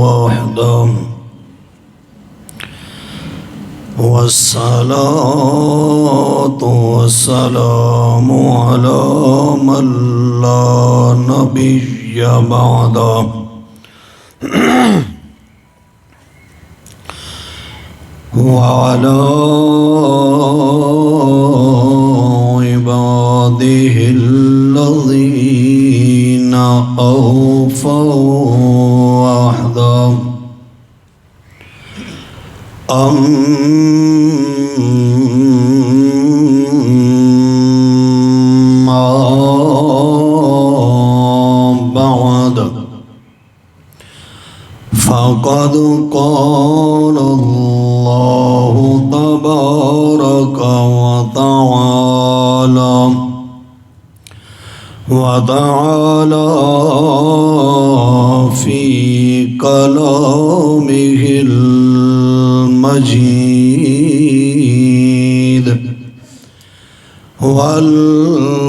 وحده والصلاة والسلام على من لا نبي بعده وعلى عباده الذين أوفوا وحده أما بعد فقد قال الله تبارك وتعالى في كلامه المجيد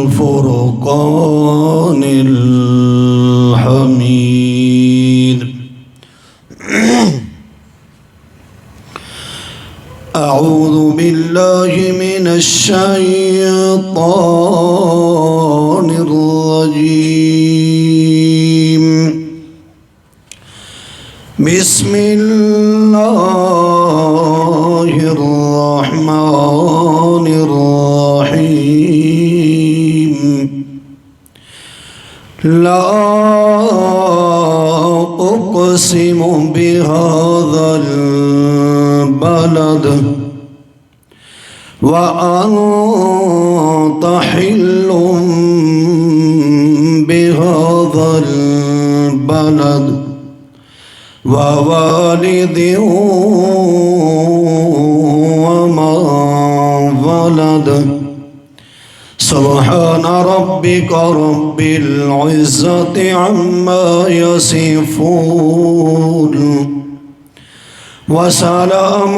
والفرقان الحميد. أعوذ بالله من الشيطان الرجيم. بسم الله الرحمن الرحيم. لا أقسم بهذا البلد وأنت حل بهذا البلد ووالد وما ولد. سبحان ربك رب العزة عما يصفون وسلام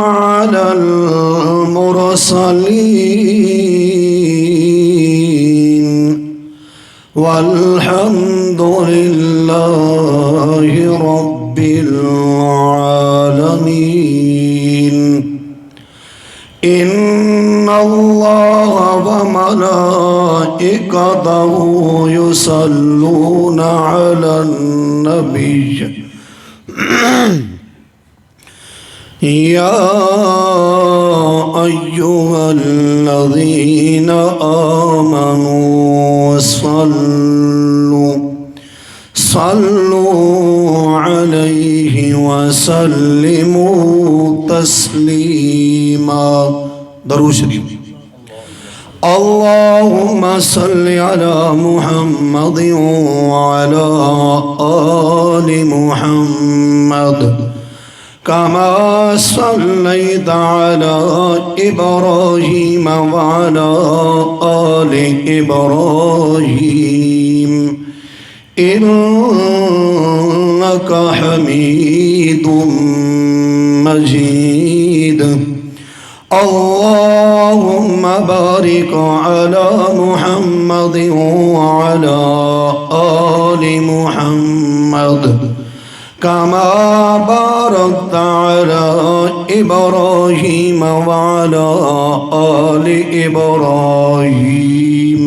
على المرسلين والحمد لله رب العالمين. إن الله وملائكته يصلون على النبي يا أيها الذين آمنوا صلوا عليه وسلموا تسليما. درود شريف. اللهم صل على محمد وعلى آل محمد كما صليت على إبراهيم وعلى آل إبراهيم إنك حميد مجيد. اللهم بارك على محمد وعلى آل محمد كما باركت على إبراهيم وعلى آل إبراهيم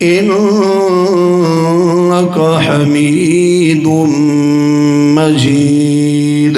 إنك حميد مجيد.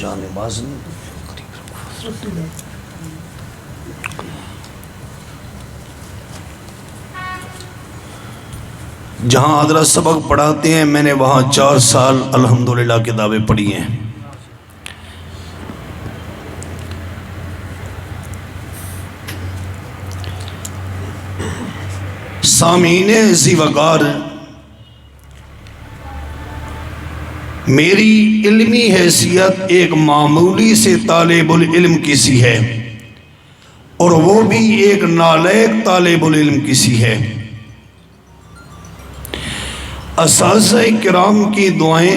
جان باز نہیں. جہاں حضرت سبق پڑھاتے ہیں میں نے وہاں 4 سال الحمدللہ کتابیں پڑھی ہیں. سامعین ذی وقار، میری علمی حیثیت ایک معمولی سے طالب العلم کی سی ہے، اور وہ بھی ایک نالائق طالب العلم کی سی ہے. اساتذہ کرام کی دعائیں،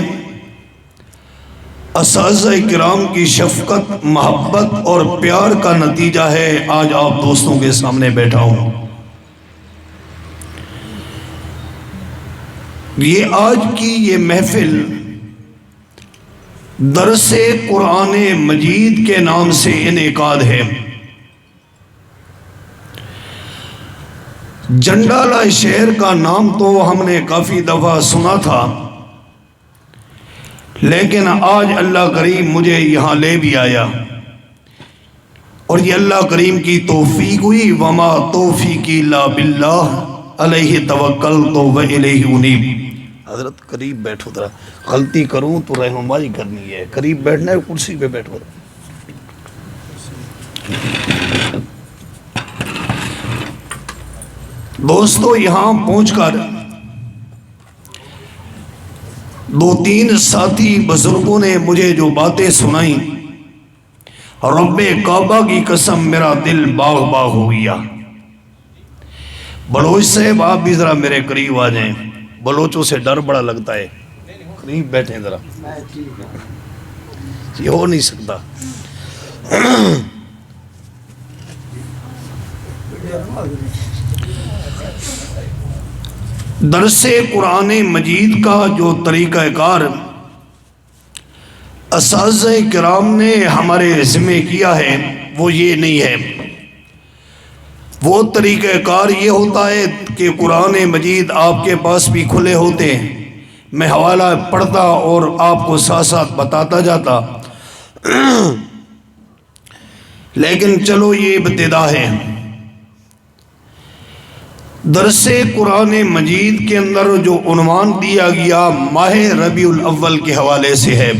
اساتذہ کرام کی شفقت، محبت اور پیار کا نتیجہ ہے آج آپ دوستوں کے سامنے بیٹھا ہوں. یہ آج کی یہ محفل درس قرآن مجید کے نام سے انعقاد ہے. جنڈالہ شہر کا نام تو ہم نے کافی دفعہ سنا تھا، لیکن آج اللہ کریم مجھے یہاں لے بھی آیا، اور یہ اللہ کریم کی توفیق ہوئی. وما توفیقی الا باللہ علیہ توکلت و الیہ انیب. حضرت قریب بیٹھو، ذرا غلطی کروں تو رہنمائی کرنی ہے. قریب بیٹھنا ہے، کرسی پہ بیٹھو. دوستو، یہاں پہنچ کر 2-3 ساتھی بزرگوں نے مجھے جو باتیں سنائیں، رب کعبہ کی قسم میرا دل باغ باغ ہو گیا. بلوچ صاحب آپ بھی ذرا میرے قریب آ جائیں، بلوچوں سے ڈر بڑا لگتا ہے. قریب بیٹھیں ذرا، یہ ہو نہیں سکتا. درس قرآن مجید کا جو طریقہ کار اساتذہ کرام نے ہمارے ذمہ کیا ہے وہ یہ نہیں ہے. وہ طریقہ کار یہ ہوتا ہے کہ قرآن مجید آپ کے پاس بھی کھلے ہوتے ہیں، میں حوالہ پڑھتا اور آپ کو ساتھ ساتھ بتاتا جاتا. لیکن چلو یہ ابتدا ہے. درس قرآن مجید کے اندر جو عنوان دیا گیا ماہ ربیع الاول کے حوالے سے ہے،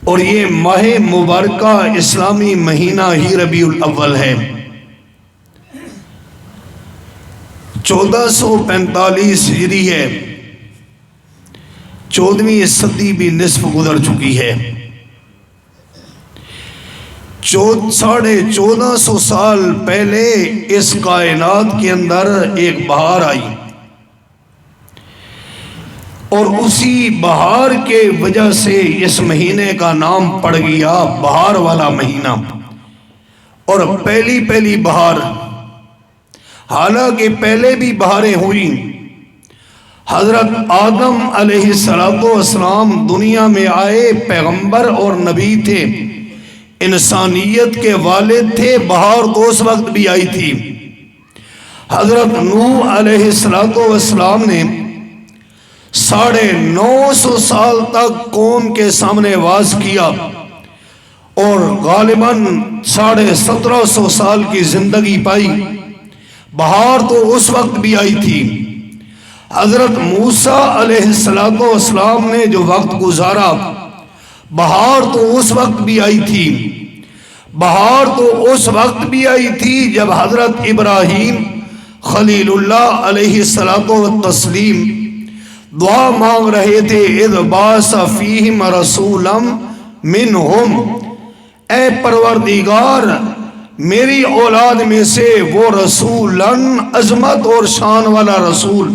اور یہ ماہ مبارکہ اسلامی مہینہ ہی ربیع الاول ہے. 1445 ہجری ہے، 14ویں صدی بھی نصف گزر چکی ہے. 1450 سال پہلے اس کائنات کے اندر ایک بہار آئی، اور اسی بہار کے وجہ سے اس مہینے کا نام پڑ گیا بہار والا مہینہ. اور پہلی بہار، حالانکہ پہلے بھی بہاریں ہوئیں. حضرت آدم علیہ السلام دنیا میں آئے، پیغمبر اور نبی تھے، انسانیت کے والد تھے. بہار تو اس وقت بھی آئی تھی. حضرت نوح علیہ السلام نے 950 سال تک قوم کے سامنے واز کیا، اور غالباً 1750 سال کی زندگی پائی. بہار تو اس وقت بھی آئی تھی. حضرت موسیٰ علیہ السلام نے جو وقت گزارا، بہار تو اس وقت بھی آئی تھی. بہار تو اس وقت بھی آئی تھی جب حضرت ابراہیم خلیل اللہ علیہ السلام دعا مانگ رہے تھے، اذ بعث فیہم رسولا منہم، اے پروردگار میری اولاد میں سے وہ رسولاً، عظمت اور شان والا رسول،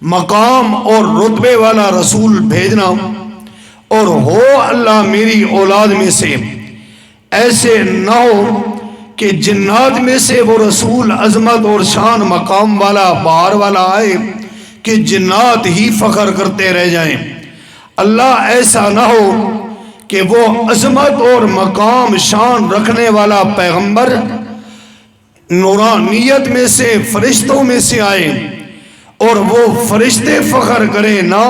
مقام اور رتبے والا رسول بھیجنا. اور ہو اللہ میری اولاد میں سے، ایسے نہ ہو کہ جنات میں سے وہ رسول عظمت اور شان مقام والا بہار والا آئے کہ جنات ہی فخر کرتے رہ جائیں. اللہ ایسا نہ ہو کہ وہ عظمت اور مقام شان رکھنے والا پیغمبر نورانیت میں سے، فرشتوں میں سے آئے، اور وہ فرشتے فخر کریں. نہ،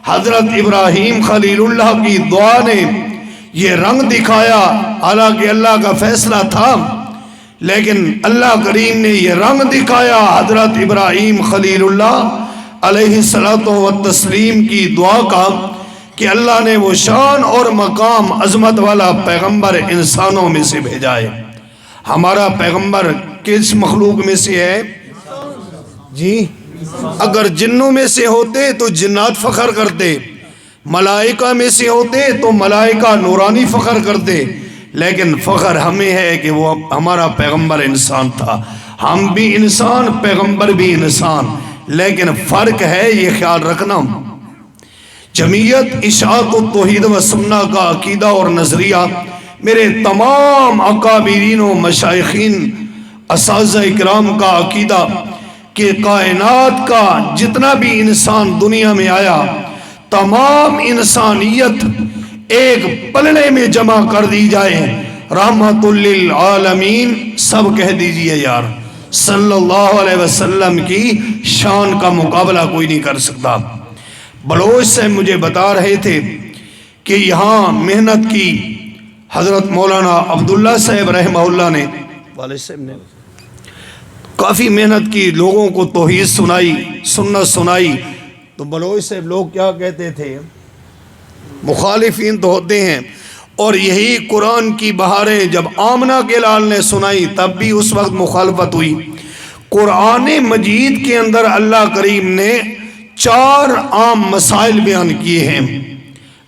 حضرت ابراہیم خلیل اللہ کی دعا نے یہ رنگ دکھایا، حالانکہ اللہ کا فیصلہ تھا، لیکن اللہ کریم نے یہ رنگ دکھایا حضرت ابراہیم خلیل اللہ علیہ الصلوۃ والتسلیم کی دعا کا کہ اللہ نے وہ شان اور مقام عظمت والا پیغمبر انسانوں میں سے بھیجا ہے۔ ہمارا پیغمبر کس مخلوق میں سے ہے؟ جی، اگر جنوں میں سے ہوتے تو جنات فخر کرتے، ملائکہ میں سے ہوتے تو ملائکہ نورانی فخر کرتے، لیکن فخر ہمیں ہے کہ وہ ہمارا پیغمبر انسان تھا۔ ہم بھی انسان، پیغمبر بھی انسان، لیکن فرق ہے، یہ خیال رکھنا۔ جمعیت اشاعت التوحید و سنہ کا عقیدہ اور نظریہ میرے تمام اکابرین و مشائخین اساتذہ اکرام کا عقیدہ کہ کائنات کا جتنا بھی انسان دنیا میں آیا، تمام انسانیت ایک پلڑے میں جمع کر دی جائے، رحمت للعالمین، سب کہہ دیجئے یار صلی اللہ علیہ وسلم کی شان کا مقابلہ کوئی نہیں کر سکتا۔ بلوچ سے مجھے بتا رہے تھے کہ یہاں محنت کی حضرت مولانا عبداللہ صاحب رحمہ اللہ نے، والد صاحب نے کافی محنت کی، لوگوں کو توحید سنائی، سنت سنائی، تو بلوچ صاحب لوگ کیا کہتے تھے؟ مخالفین تو ہوتے ہیں، اور یہی قرآن کی بہاریں جب آمنہ کے لال نے سنائی تب بھی اس وقت مخالفت ہوئی۔ قرآن مجید کے اندر اللہ کریم نے 4 عام مسائل بیان کیے ہیں۔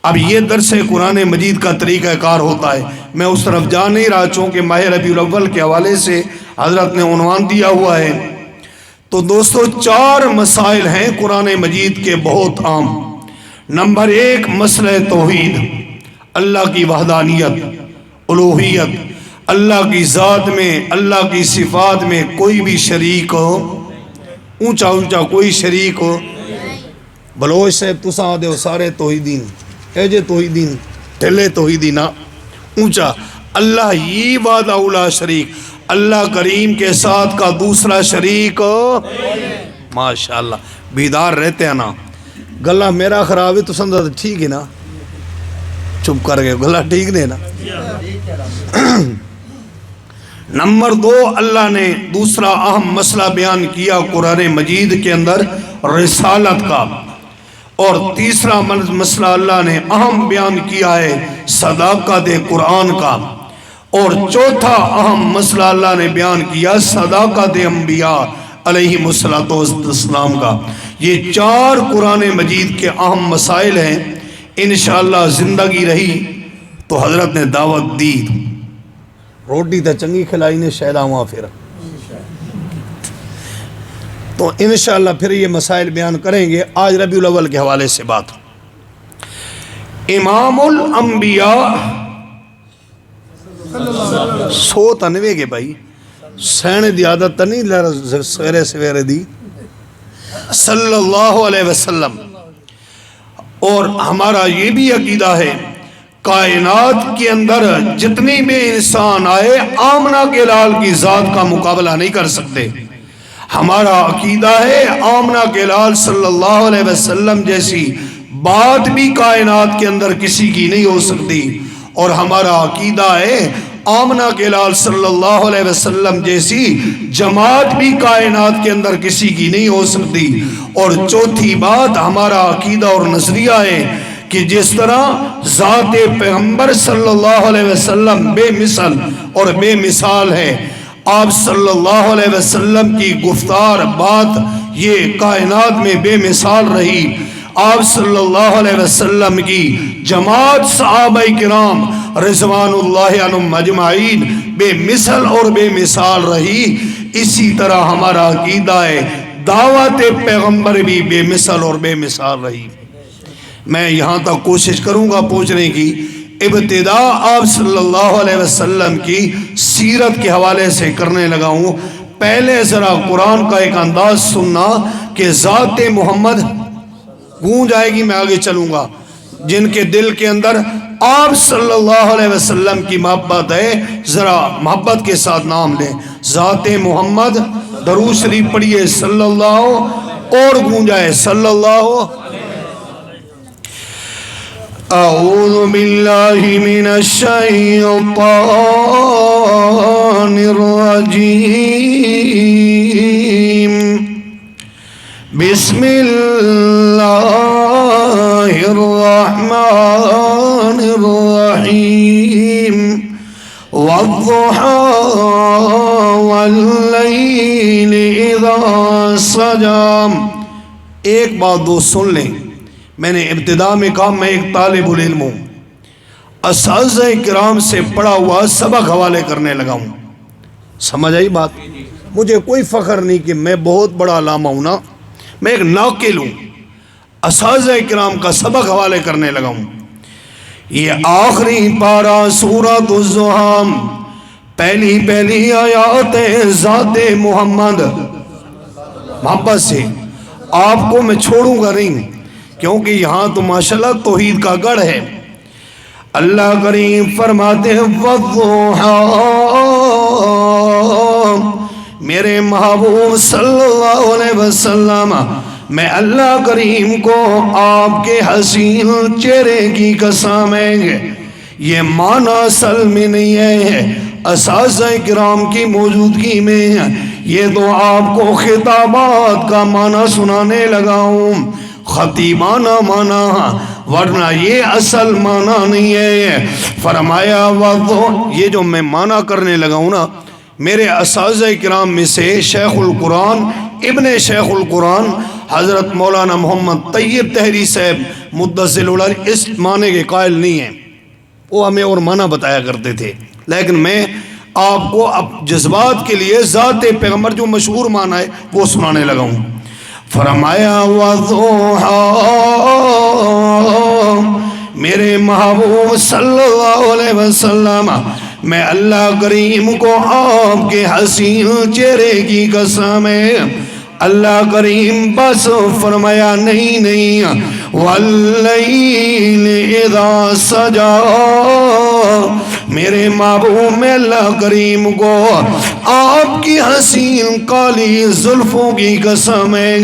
اب یہ درس قرآن مجید کا طریقہ کار ہوتا ہے، میں اس طرف جا نہیں رہا، چونکہ ماہ ربیع الاول کے حوالے سے حضرت نے عنوان دیا ہوا ہے۔ تو دوستو 4 مسائل ہیں قرآن مجید کے بہت عام۔ نمبر 1 مسئلہ توحید، اللہ کی وحدانیت، الوہیت، اللہ کی ذات میں، اللہ کی صفات میں کوئی بھی شریک ہو، اونچا اونچا کوئی شریک ہو۔ بلوچ صاحب تساں دے سارے توحیدین، اے جے توحیدین ٹھلے توحیدین اونچا، اللہ ہی وحدہ لا شریک، اللہ کریم کے ساتھ کا دوسرا شریک ہو۔ ماشاءاللہ بیدار رہتے ہیں نا، گلہ میرا خراب ہے تو سندہ ٹھیک ہے نا، چپ کر گئے، گلہ ٹھیک نہیں نا۔ نمبر 2 اللہ نے دوسرا اہم مسئلہ بیان کیا قرآن مجید کے اندر رسالت کا، اور تیسرا مسئلہ اللہ نے اہم بیان کیا ہے صداقت قرآن کا، اور چوتھا اہم مسئلہ اللہ نے بیان کیا صداقت انبیاء علیہم السلام کا۔ یہ 4 قرآن مجید کے اہم مسائل ہیں۔ انشاءاللہ زندگی رہی تو حضرت نے دعوت دی، روٹی تا چنگی کھلائی نے شہدہ ہوا پھر، تو انشاءاللہ پھر یہ مسائل بیان کریں گے۔ آج ربیع الاول کے حوالے سے بات، امام الانبیاء سو تنوے کے بھائی سینے دی عادت تا نہیں لہر سویرے سویرے دی، صلی اللہ علیہ وسلم۔ اور ہمارا یہ بھی عقیدہ ہے کائنات کے اندر جتنی بھی انسان آئے آمنہ کے لال کی ذات کا مقابلہ نہیں کر سکتے۔ ہمارا عقیدہ ہے آمنہ کے لال صلی اللہ علیہ وسلم جیسی بات بھی کائنات کے اندر کسی کی نہیں ہو سکتی، اور ہمارا عقیدہ ہے آمنہ کے لال صلی اللہ علیہ وسلم جیسی جماعت بھی کائنات کے اندر کسی کی نہیں ہو سکتی۔ اور چوتھی بات ہمارا عقیدہ اور نظریہ ہے کہ جس طرح ذات پیغمبر صلی اللہ علیہ وسلم بے مثل اور بے مثال ہے، آپ صلی اللہ علیہ وسلم کی گفتار بات یہ کائنات میں بے مثال رہی، آپ صلی اللہ علیہ وسلم کی جماعت صحابہ کرام رضوان اللہ عنہم اجمعین بے مثل اور بے مثال رہی۔ اسی طرح ہمارا عقیدہ ہے دعوت پیغمبر بھی بے مثل اور بے مثال رہی۔ میں یہاں تک کوشش کروں گا پہنچنے کی، ابتدا آپ صلی اللہ علیہ وسلم کی سیرت کے حوالے سے کرنے لگا ہوں۔ پہلے ذرا قرآن کا ایک انداز سننا کہ ذات محمد گونج آئے گی، میں آگے چلوں گا۔ جن کے دل کے اندر آپ صلی اللہ علیہ وسلم کی محبت ہے ذرا محبت کے ساتھ نام لیں، ذات محمد، درود شریف پڑھیے صلی اللہ، اور گونجائے صلی اللہ۔ أعوذ بالله من الشيطان الرجيم بسم الله الرحمن الرحيم والضحى والليل إذا سجى. ایک بات دوست سن لیں، میں نے ابتدا میں کہا میں ایک طالب العلم ہوں، اساتذہ کرام سے پڑھا ہوا سبق حوالے کرنے لگا ہوں. سمجھ آئی بات؟ مجھے کوئی فخر نہیں کہ میں بہت بڑا علامہ ہوں نا، میں ایک ناقل ہوں، اساتذہ کرام کا سبق حوالے کرنے لگا ہوں. یہ آخری پارہ سورۃ الضحیٰ، پہلی آیات ذات محمد محبت سے. آپ کو میں چھوڑوں گا نہیں، کیونکہ یہاں تو ماشاءاللہ توحید کا گڑھ ہے. اللہ کریم فرماتے ہیں والضحیٰ، میرے محبوب صلی اللہ علیہ وسلم، میں اللہ کریم کو آپ کے حسین چہرے کی قسم ہے. یہ معنی اصل میں نہیں ہے، اساتذہ کرام کی موجودگی میں یہ تو آپ کو خطابات کا معنی سنانے لگا ہوں، خطیبانہ معنی، ورنہ یہ اصل معنی نہیں ہے. فرمایا یہ جو میں معنی کرنے لگا ہوں نا، میرے اساتذہ کرام میں سے شیخ القرآن ابن شیخ القرآن حضرت مولانا محمد طیب طہری صاحب مدثر العلی اس معنی کے قائل نہیں ہیں، وہ ہمیں اور معنی بتایا کرتے تھے، لیکن میں آپ کو اب جذبات کے لیے ذات پیغمبر جو مشہور معنی ہے وہ سنانے لگا ہوں. فرمایا والضحیٰ، میرے محبوب صلی اللہ علیہ وسلم، میں اللہ کریم کو آپ کے حسین چہرے کی قسم ہے. اللہ کریم بس فرمایا نہیں، واللیل اذا سجا، میرے محبوب میں اللہ کریم کو آپ کی حسین کالی زلفوں کی قسم ہے.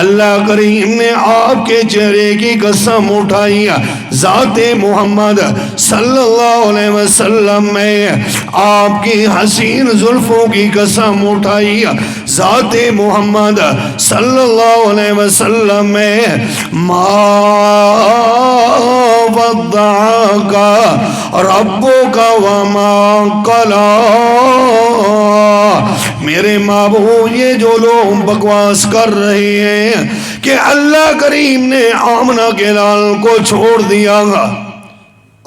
اللہ کریم نے آپ کے چہرے کی قسم اٹھائی، ذات محمد صلی اللہ علیہ وسلم میں آپ کی حسین زلفوں کی قسم اٹھائی، ذات محمد صلی اللہ علیہ وسلم میں ما ودعک ربک وما قلی. میرے محبوب یہ جو لوگ بکواس کر رہے ہیں کہ اللہ کریم نے آمنہ کے لال کو چھوڑ دیا گا،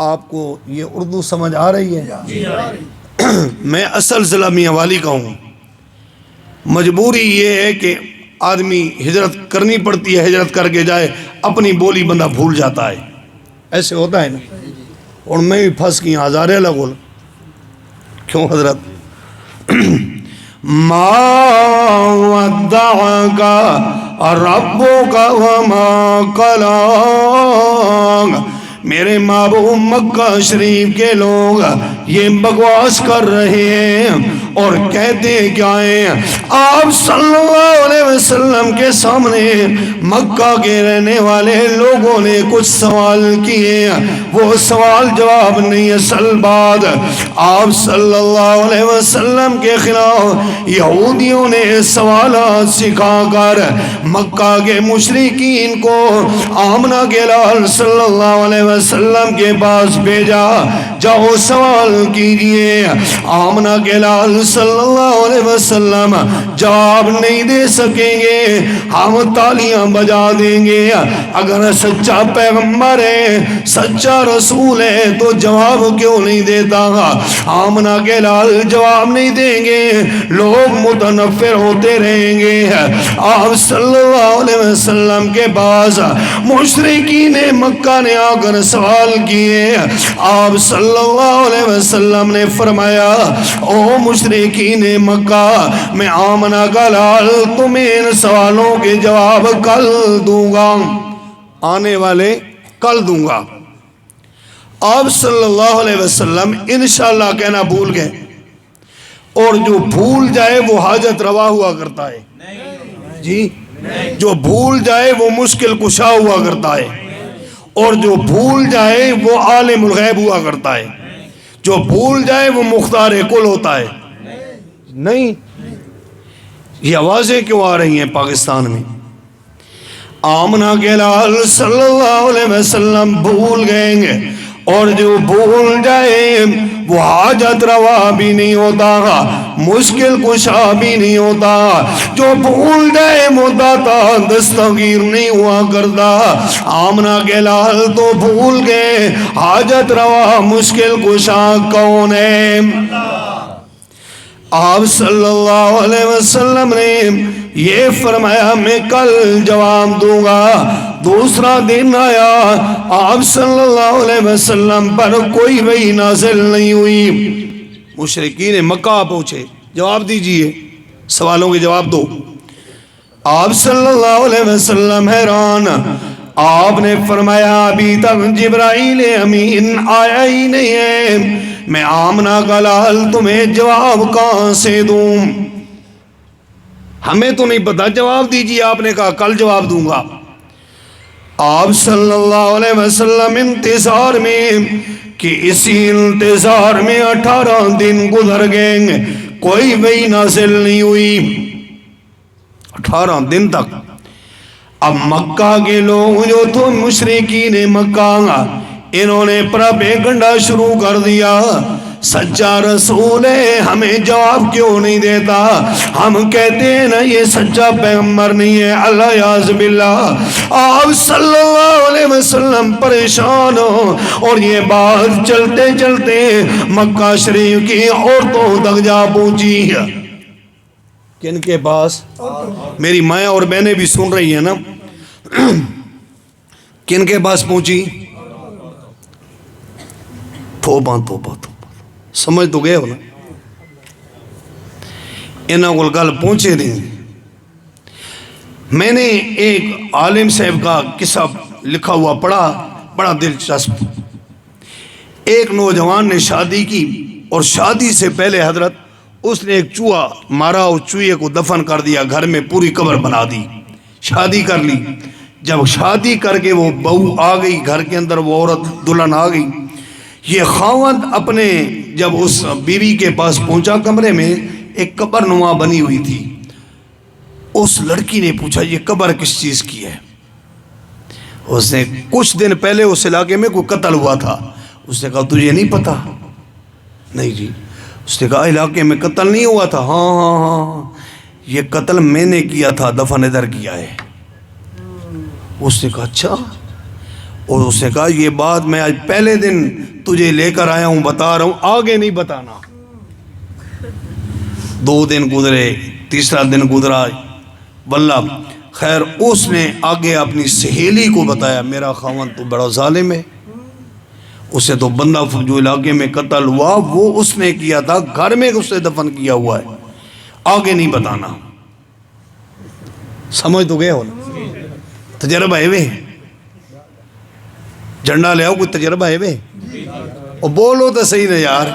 آپ کو یہ اردو سمجھ آ رہی ہے؟ میں اصل ضلع میاں والی کا ہوں. مجبوری یہ ہے کہ آدمی ہجرت کرنی پڑتی ہے، ہجرت کر کے جائے اپنی بولی بندہ بھول جاتا ہے، ایسے ہوتا ہے نا. اور میں بھی پھنس گئی ہزارے لگول. کیوں حضرت؟ ما ودعک ربک وما قلی. میرے محبوب مکہ شریف کے لوگ یہ بکواس کر رہے ہیں اور کہتے کیا ہیں؟ آپ صلی اللہ علیہ وسلم کے سامنے مکہ کے رہنے والے لوگوں نے کچھ سوال کیے، وہ سوال جواب نہیں. اصل بات آپ صلی اللہ علیہ وسلم کے خلاف یہودیوں نے سوالات سکھا کر مکہ کے مشرکین کو آمنہ کے لال صلی اللہ علیہ وسلم کے پاس بھیجا، جاؤ سوال کیجئے. آمنہ کے لال صلی اللہ علیہ وسلم جواب نہیں دے سکیں گے، ہم تالیاں بجا دیں گے. اگر سچا پیغمبر ہے، سچا رسول ہے تو جواب کیوں نہیں دیتا؟ آمنہ کے لال جواب نہیں دیں گے، لوگ متنفر ہوتے رہیں گے. آپ صلی اللہ علیہ وسلم کے پاس مشرکین مکہ نے آ کر سوال کیے. آپ صلی اللہ علیہ وسلم نے فرمایا او مشرکین مکہ، میں آمنہ کا لال تمہیں ان سوالوں کے جواب کل دوں گا، آنے والے کل دوں گا. آپ صلی اللہ علیہ وسلم انشاءاللہ کہنا بھول گئے، اور جو بھول جائے وہ حاجت روا ہوا کرتا ہے. جی، جو بھول جائے وہ مشکل کشا ہوا کرتا ہے. اور جو بھول جائے وہ عالم الغیب ہوا کرتا ہے، جو بھول جائے وہ مختار کل ہوتا ہے؟ نہیں۔ یہ آوازیں کیوں آ رہی ہیں پاکستان میں؟ آمنہ کے لال صلی اللہ علیہ وسلم بھول گئیں گے، اور جو بھول جائے وہ حاجت روا بھی نہیں ہوتا، مشکل کشا بھی نہیں ہوتا، جو بھول جائے وہ داتا دستگیر نہیں ہوا کرتا۔ آمنہ کے لال تو بھول گئے حاجت روا مشکل کشا کون ہے؟ آپ صلی اللہ علیہ وسلم نے یہ فرمایا میں کل جواب دوں گا۔ دوسرا دن آیا، آپ صلی اللہ علیہ وسلم پر کوئی وحی نازل نہیں ہوئی۔ مشرکین مکہ پوچھے جواب دیجئے، سوالوں کے جواب دو۔ آپ صلی اللہ علیہ وسلم حیران، آپ نے فرمایا ابھی تک جبرائیل امین آیا ہی نہیں ہے، میں آمنہ کا لال تمہیں جواب کہاں سے دوں؟ ہمیں تو نہیں پتا، جواب دیجیے۔ آپ نے کہا کل جواب دوں گا۔ آپ صلی اللہ علیہ وسلم انتظار میں، کہ اسی انتظار میں 18 دن گزر گئے، کوئی وحی نازل نہیں ہوئی 18 دن تک۔ اب مکہ کے لوگ جو تو مشرکین مکہ، انہوں نے پروپیگنڈا شروع کر دیا، سچا رسول ہے ہمیں جواب کیوں نہیں دیتا؟ ہم کہتے ہیں نا یہ سچا پیغمبر نہیں ہے، اللہ یعوذ باللہ۔ آپ صلی اللہ علیہ وسلم پریشان ہو، اور یہ بات چلتے چلتے مکہ شریف کی عورتوں تک جا پہنچی۔ کن کے پاس؟ میری مائیں اور بہنیں بھی سن رہی ہیں نا۔ کن کے پاس پہنچی؟ توبہ توبہ توبہ، سمجھ تو گئے ہو نا؟ انہاں کو گل پہنچے نہیں۔ میں نے ایک عالم صاحب کا قصہ لکھا ہوا پڑھا، بڑا دلچسپ۔ ایک نوجوان نے شادی کی، اور شادی سے پہلے حضرت اس نے ایک چوہا مارا، اور چوہے کو دفن کر دیا، گھر میں پوری قبر بنا دی، شادی کر لی۔ جب شادی کر کے وہ بہو آ گئی گھر کے اندر، وہ عورت دلہن آ گئی، یہ خاوند اپنے جب اس بیوی کے پاس پہنچا، کمرے میں ایک قبر نما بنی ہوئی تھی۔ اس لڑکی نے پوچھا یہ قبر کس چیز کی ہے؟ اس نے کچھ دن پہلے اس علاقے میں کوئی قتل ہوا تھا۔ اس نے کہا تجھے نہیں پتا؟ نہیں جی۔ اس نے کہا علاقے میں قتل نہیں ہوا تھا؟ ہاں ہاں ہاں، یہ قتل میں نے کیا تھا، دفن ادھر کیا ہے۔ اس نے کہا اچھا؟ اور اس نے کہا یہ بات میں آج پہلے دن تجھے لے کر آیا ہوں، بتا رہا ہوں، آگے نہیں بتانا۔ 2 دن گزرے، تیسرا دن گزرا، واللہ خیر اس نے آگے اپنی سہیلی کو بتایا میرا خاوند تو بڑا ظالم ہے، اسے تو بندہ جو علاقے میں قتل ہوا وہ اس نے کیا تھا، گھر میں اس نے دفن کیا ہوا ہے، آگے نہیں بتانا۔ سمجھ تو گئے ہو نا؟ تجربہ ہے وے، جھنڈا لے آؤ، کوئی تجربہ ہے وے، اور بولو تو صحیح نا یار۔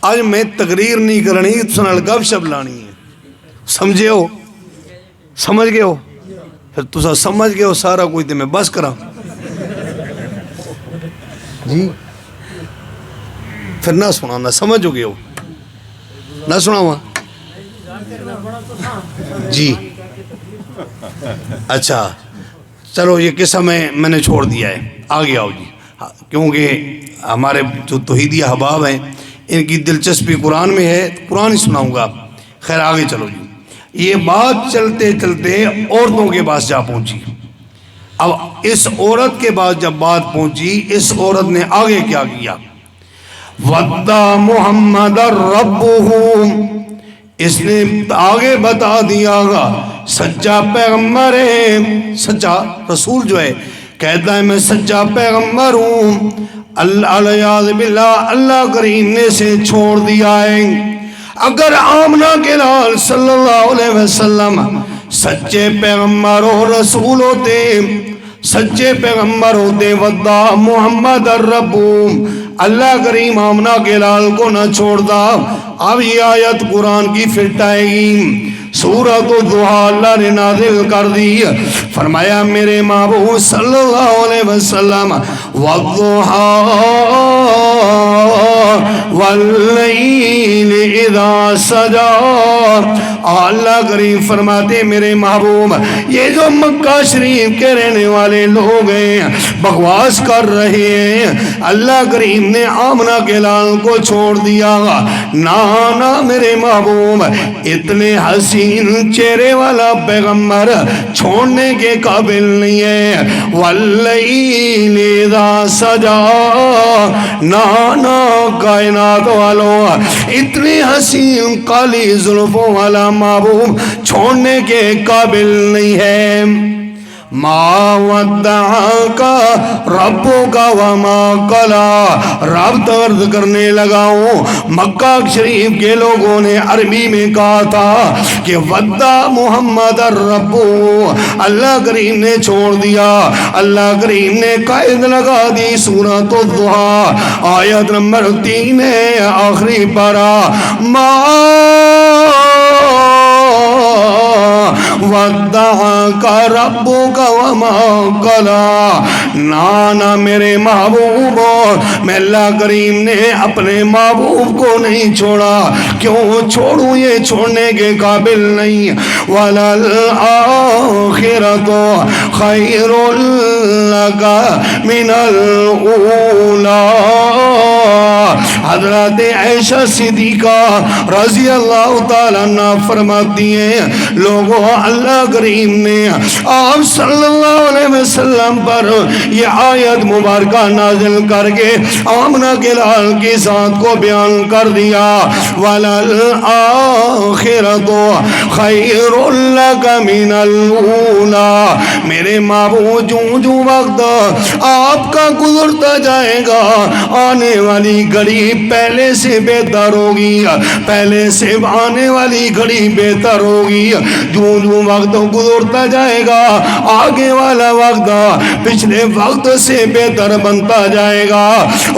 آج میں تقریر نہیں کرنی، سنال گپ شپ لانی ہے، سمجھے ہو؟ سمجھ گئے ہو؟ پھر تسا سمجھ گئے ہو سارا کوئی تو میں بس کرا جی، پھر نہ سنانا، سمجھ گئے ہو؟ نہ سناوا جی؟ اچھا چلو یہ قصہ میں نے چھوڑ دیا ہے، آگے آؤ جی، کیونکہ ہمارے جو توحیدی احباب ہیں ان کی دلچسپی قرآن میں ہے، قرآن ہی سناؤں گا۔ خیر آگے چلو جی۔ یہ بات چلتے چلتے عورتوں کے پاس جا پہنچی۔ اب اس عورت کے پاس جب بات پہنچی، اس عورت نے آگے کیا کیا؟ وَدَّا مُحَمَّدَ رَبُّهُ، اس نے آگے بتا دیا گا سچا پیغمبر ہے، سچا رسول جو ہے کہتا ہے میں سچا پیغمبر ہوں، اللہ باللہ اللہ کریم نے سے چھوڑ دیا ہے۔ اگر آمنہ کے لال صلی اللہ علیہ وسلم سچے پیغمبر و رسول ہوتے، سچے پیغمبر ہوتے، وَدَّا محمد الرب، اللہ کریم آمنہ کے لال کو نہ چھوڑتا۔ اب یہ آیت قرآن کی فٹ آئے گی، سورۃ الضحیٰ اللہ نے نازل کر دی۔ فرمایا میرے محبوب صلی اللہ علیہ وسلم والضحیٰ واللیل اذا سجا، اللہ کریم فرماتے میرے محبوب یہ جو مکہ شریف کے رہنے والے لوگ ہیں بکواس کر رہے ہیں، اللہ کریم نے آمنہ کے لال کو چھوڑ دیا۔ نانا میرے محبوب اتنے حسین چہرے والا پیغمبر چھوڑنے کے قابل نہیں ہے۔ واللیل اذا سجا، نانا کائنات والوں اتنی حسین کالی زلفوں والا محبوب چھوڑنے کے قابل نہیں ہے۔ ما ودعک ربک وما قلی، رب درد کرنے لگا ہوں۔ مکہ شریف کے لوگوں نے عربی میں کہا تھا کہ ودع محمد الرب، اللہ کریم نے چھوڑ دیا۔ اللہ کریم نے قید لگا دی سورۃ الضحیٰ آیت نمبر 3 ہے آخری پارہ، ما ودعک ربک وما قلی، نانا میرے محبوب میں اللہ کریم نے اپنے محبوب کو نہیں چھوڑا۔ کیوں چھوڑوں؟ یہ چھوڑنے کے قابل نہیں۔ وَلَلْآخِرَةُ خَيْرٌ لَكَ مِنَ الْأُولَى، حضرت عائشہ صدیقہ رضی اللہ تعالیٰ عنہ فرماتی ہیں لوگوں اللہ کریم نے آپ صلی اللہ علیہ وسلم پر یہ آیت مبارکہ نازل کر کے آمنہ کے لال کی ذات کو بیان کر دیا۔ وَلَلْآخِرَةُ خَيْرٌ لَكَ مِنَ الْأُولَى، میرے محبوب جو وقت آپ کا گزرتا جائے گا آنے والی گھڑی پہلے سے بہتر ہوگی، پہلے سے آنے والی گھڑی بہتر ہوگی۔ جو وقت گزرتا جائے گا آگے والا وقت پچھلے وقت سے بہتر بنتا جائے گا۔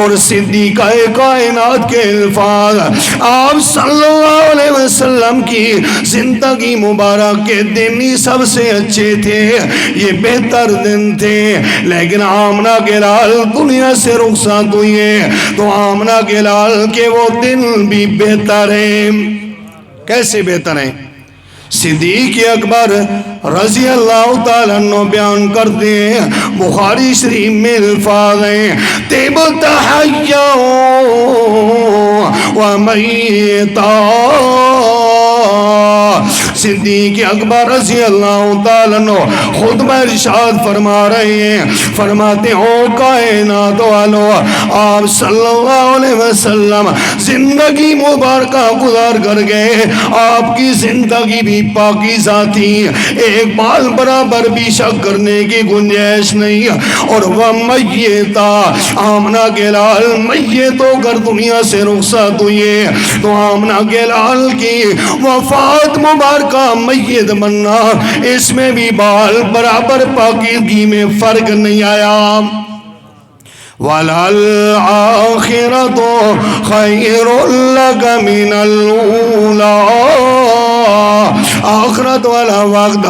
اور صدیقہ کائنات کے الفاظ آپ صلی اللہ علیہ وسلم کی زندگی مبارک کے دن ہی سب سے اچھے تھے، یہ بہتر دن تھے، لیکن آمنہ کے لال دنیا سے رخصت ہوئی ہے تو آمنہ کے لال کے وہ دن بھی بہتر ہیں۔ کیسے بہتر ہیں؟ صدیق اکبر رضی اللہ تعالیٰ عنہ بیان کرتے ہیں، بخاری شریف میں الفاظ ہیں طِبْتَ حَيًّا وَمَيِّتًا، صدیق اکبر رضی اللہ تعالیٰ عنہ خطبہ ارشاد فرما رہے ہیں، فرماتے ہیں او کائنات والو، آپ صلی اللہ علیہ وسلم زندگی مبارکہ گزار کر گئے، آپ کی زندگی بھی پاکیزہ تھی، ایک بال برابر بھی شک کرنے کی گنجائش نہیں۔ اور وہ میتا، آمنہ کے لال میت ہو کر دنیا سے رخصت ہوئے تو آمنہ کے لال کی وفات مبارکہ میت بننا، اس میں بھی بال برابر پاکیزگی میں فرق نہیں آیا۔ وَلَلْآخِرَةُ خَيْرٌ لَكَ مِنَ الْأُولَى، آخرت والا وقت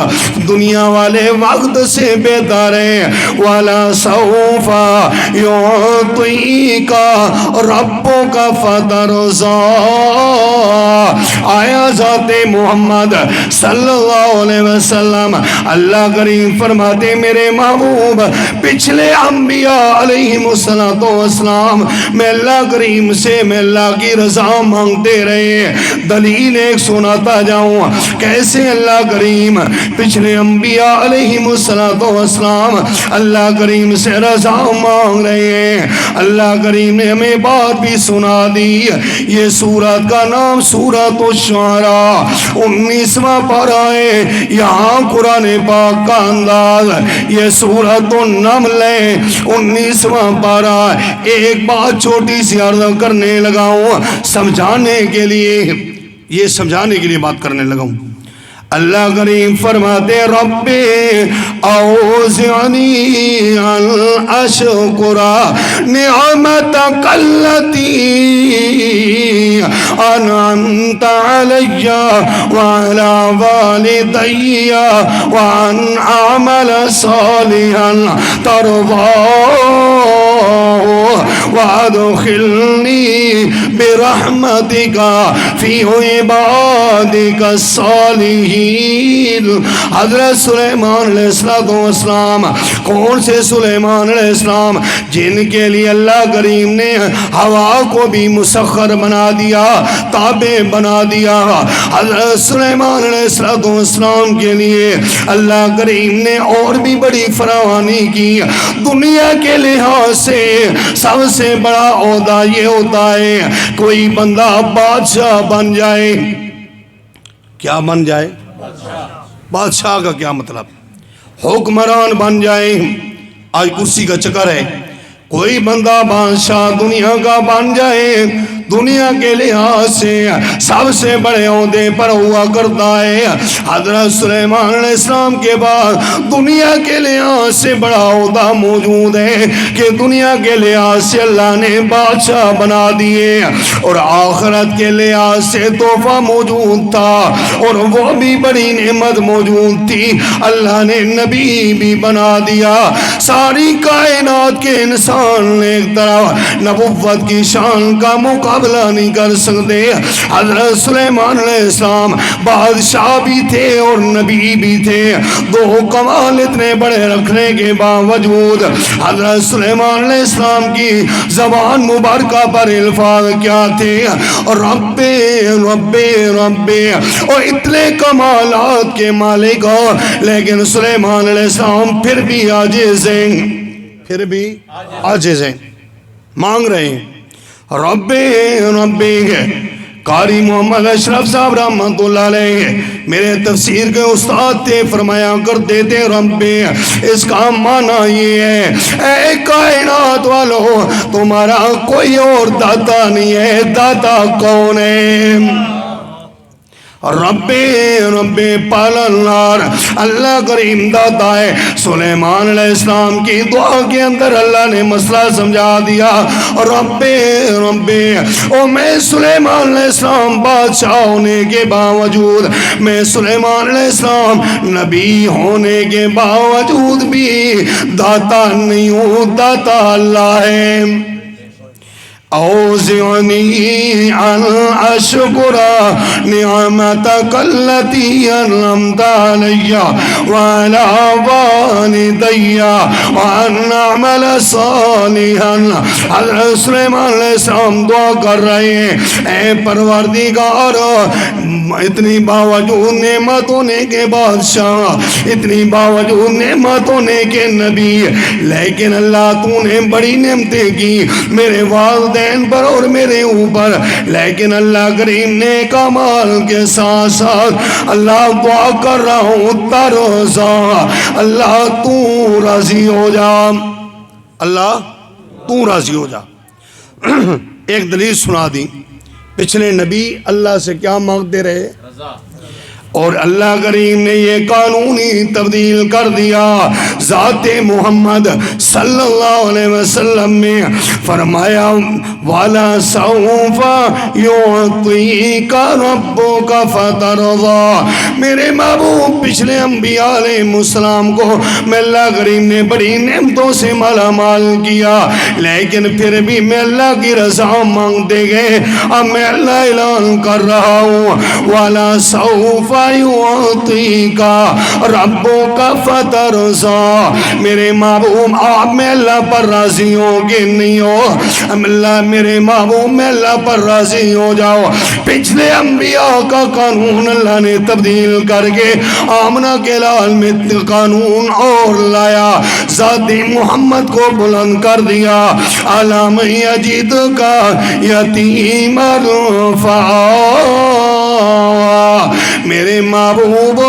دنیا والے وقت سے بہتر ہے۔ وَلَسَوْفَ يُعْطِيكَ رَبُّكَ فَتَرْضَىٰ، آیا ذات محمد صلی اللہ علیہ وسلم اللہ کریم فرماتے میرے محبوب پچھلے انبیاء علیہم السلام میں اللہ کریم سے میں اللہ کی رضا مانگتے رہے۔ دلیل ایک سناتا جاؤں کیسے اللہ کریم پچھلے انبیاء علیہم السلام اللہ کریم سے رضا مانگ رہے ہیں۔ اللہ کریم نے ہمیں بات بھی سنا دی۔ یہ سورت کا نام سورۃ الشعراء 19واں پارہ ہے، یہاں قرآن پاک کا انداز یہ سورۃ النمل ہے 19واں پارہ۔ ایک بات چھوٹی سی عرض کرنے لگا ہوں سمجھانے کے لیے، یہ سمجھانے کے لیے بات کرنے لگا ہوں۔ اللہ کریم فرماتے ربی اوزعنی ان اشکر نعمتک التی انعمت علی وعلی والدی وان اعمل صالحا ترضاه وادخلنی برحمتک فی عبادک الصالحین۔ حضرت سلیمان علیہ السلام، کون سے سلیمان علیہ السلام؟ جن کے لیے اللہ کریم نے ہوا کو بھی مسخر بنا دیا، تابع بنا دیا۔ حضرت سلیمان علیہ السلام کے لیے اللہ کریم نے اور بھی بڑی فراوانی کی۔ دنیا کے لحاظ سے سب سے بڑا عہدہ یہ ہوتا ہے کوئی بندہ بادشاہ بن جائے۔ کیا بن جائے؟ بادشاہ کا کیا مطلب؟ حکمران بن جائے۔ آج کرسی کا چکر ہے، کوئی بندہ بادشاہ دنیا کا بن جائے، دنیا کے لحاظ سے سب سے بڑے عہدے پر ہوا کرتا ہے۔ حضرت سلیمان علیہ السلام کے بعد دنیا کے لحاظ سے بڑا عہدہ موجود ہے کہ دنیا کے لحاظ سے اللہ نے بادشاہ بنا دیے، اور آخرت کے لحاظ سے تحفہ موجود تھا، اور وہ بھی بڑی نعمت موجود تھی، اللہ نے نبی بھی بنا دیا۔ ساری کائنات کے انسان نے ایک طرف نبوت کی شان کا مقابلہ نہیں کر سکتے۔ حضرت سلیمان علیہ السلام بادشاہ بھی تھے اور نبی بھی تھے، دو کمال اتنے بڑے رکھنے کے باوجود حضرت سلیمان علیہ السلام کی زبان مبارکہ پر الفاظ کیا تھے؟ ربے ربے ربے، اور اتنے کمالات کے مالک ہو، لیکن سلیمان علیہ السلام پھر بھی عاجز ہیں، پھر بھی عاجز ہیں، مانگ رہے ہیں ربے ربے۔ قاری محمد اشرف صاحب رحمت اللہ علیہ میرے تفسیر کے استاد تھے، فرمایا کرتے تھے ربے اس کا معنی یہ ہے اے کائنات والو تمہارا کوئی اور داتا نہیں ہے، داتا کون ہے؟ ربے ربے پالنہار، اللہ کریم داتا ہے۔ سلیمان علیہ السلام کی دعا کے اندر اللہ نے مسئلہ سمجھا دیا، ربے ربے، او میں سلیمان علیہ السلام بادشاہ ہونے کے باوجود، میں سلیمان علیہ السلام نبی ہونے کے باوجود بھی داتا نہیں ہوں، داتا اللہ ہے۔ اوزعنی ان اشکر نعمتک التی انعمت علی وعلی والدی وان اعمل صالحا۔ حضرت سلیمان علیہ السلام دعا کر رہے ہیں اے پروردگار، اتنی باوجود نعمت ہونے کے بادشاہ، اتنی باوجود نعمت ہونے کے نبی، لیکن اللہ تو نے بڑی نعمتیں کی میرے والدین پر اور میرے اوپر، لیکن اللہ کریم نے کمال کے ساتھ ساتھ اللہ دعا کر رہا ہوں ترضا، اللہ تو راضی ہو جا، اللہ تو راضی ہو جا۔ ایک دلیل سنا دی، پچھلے نبی اللہ سے کیا مانگتے رہے؟ اور اللہ کریم نے یہ قانونی تبدیل کر دیا۔ ذات محمد صلی اللہ علیہ وسلم میں فرمایا والا سوف یعطیک ربک فترضی، میرے محبوب پچھلے انبیاء علیہ السلام کو میں اللہ کریم نے بڑی نعمتوں سے مالا مال کیا، لیکن پھر بھی میں اللہ کی رضا مانگتے گئے۔ اب میں اللہ اعلان کر رہا ہوں والا سوف یعطیک ربک فترضی، میرے محبوب آپ میں اللہ پر راضی ہو کہ نہیں ہو؟ اللہ میرے محبوب میں اللہ پر راضی ہو جاؤ۔ پچھلے انبیاء کا قانون اللہ نے تبدیل کر کے آمنہ کے لال میں قانون اور لایا، ذات محمد کو بلند کر دیا۔ علام یجد کا یتیم میرے محبوب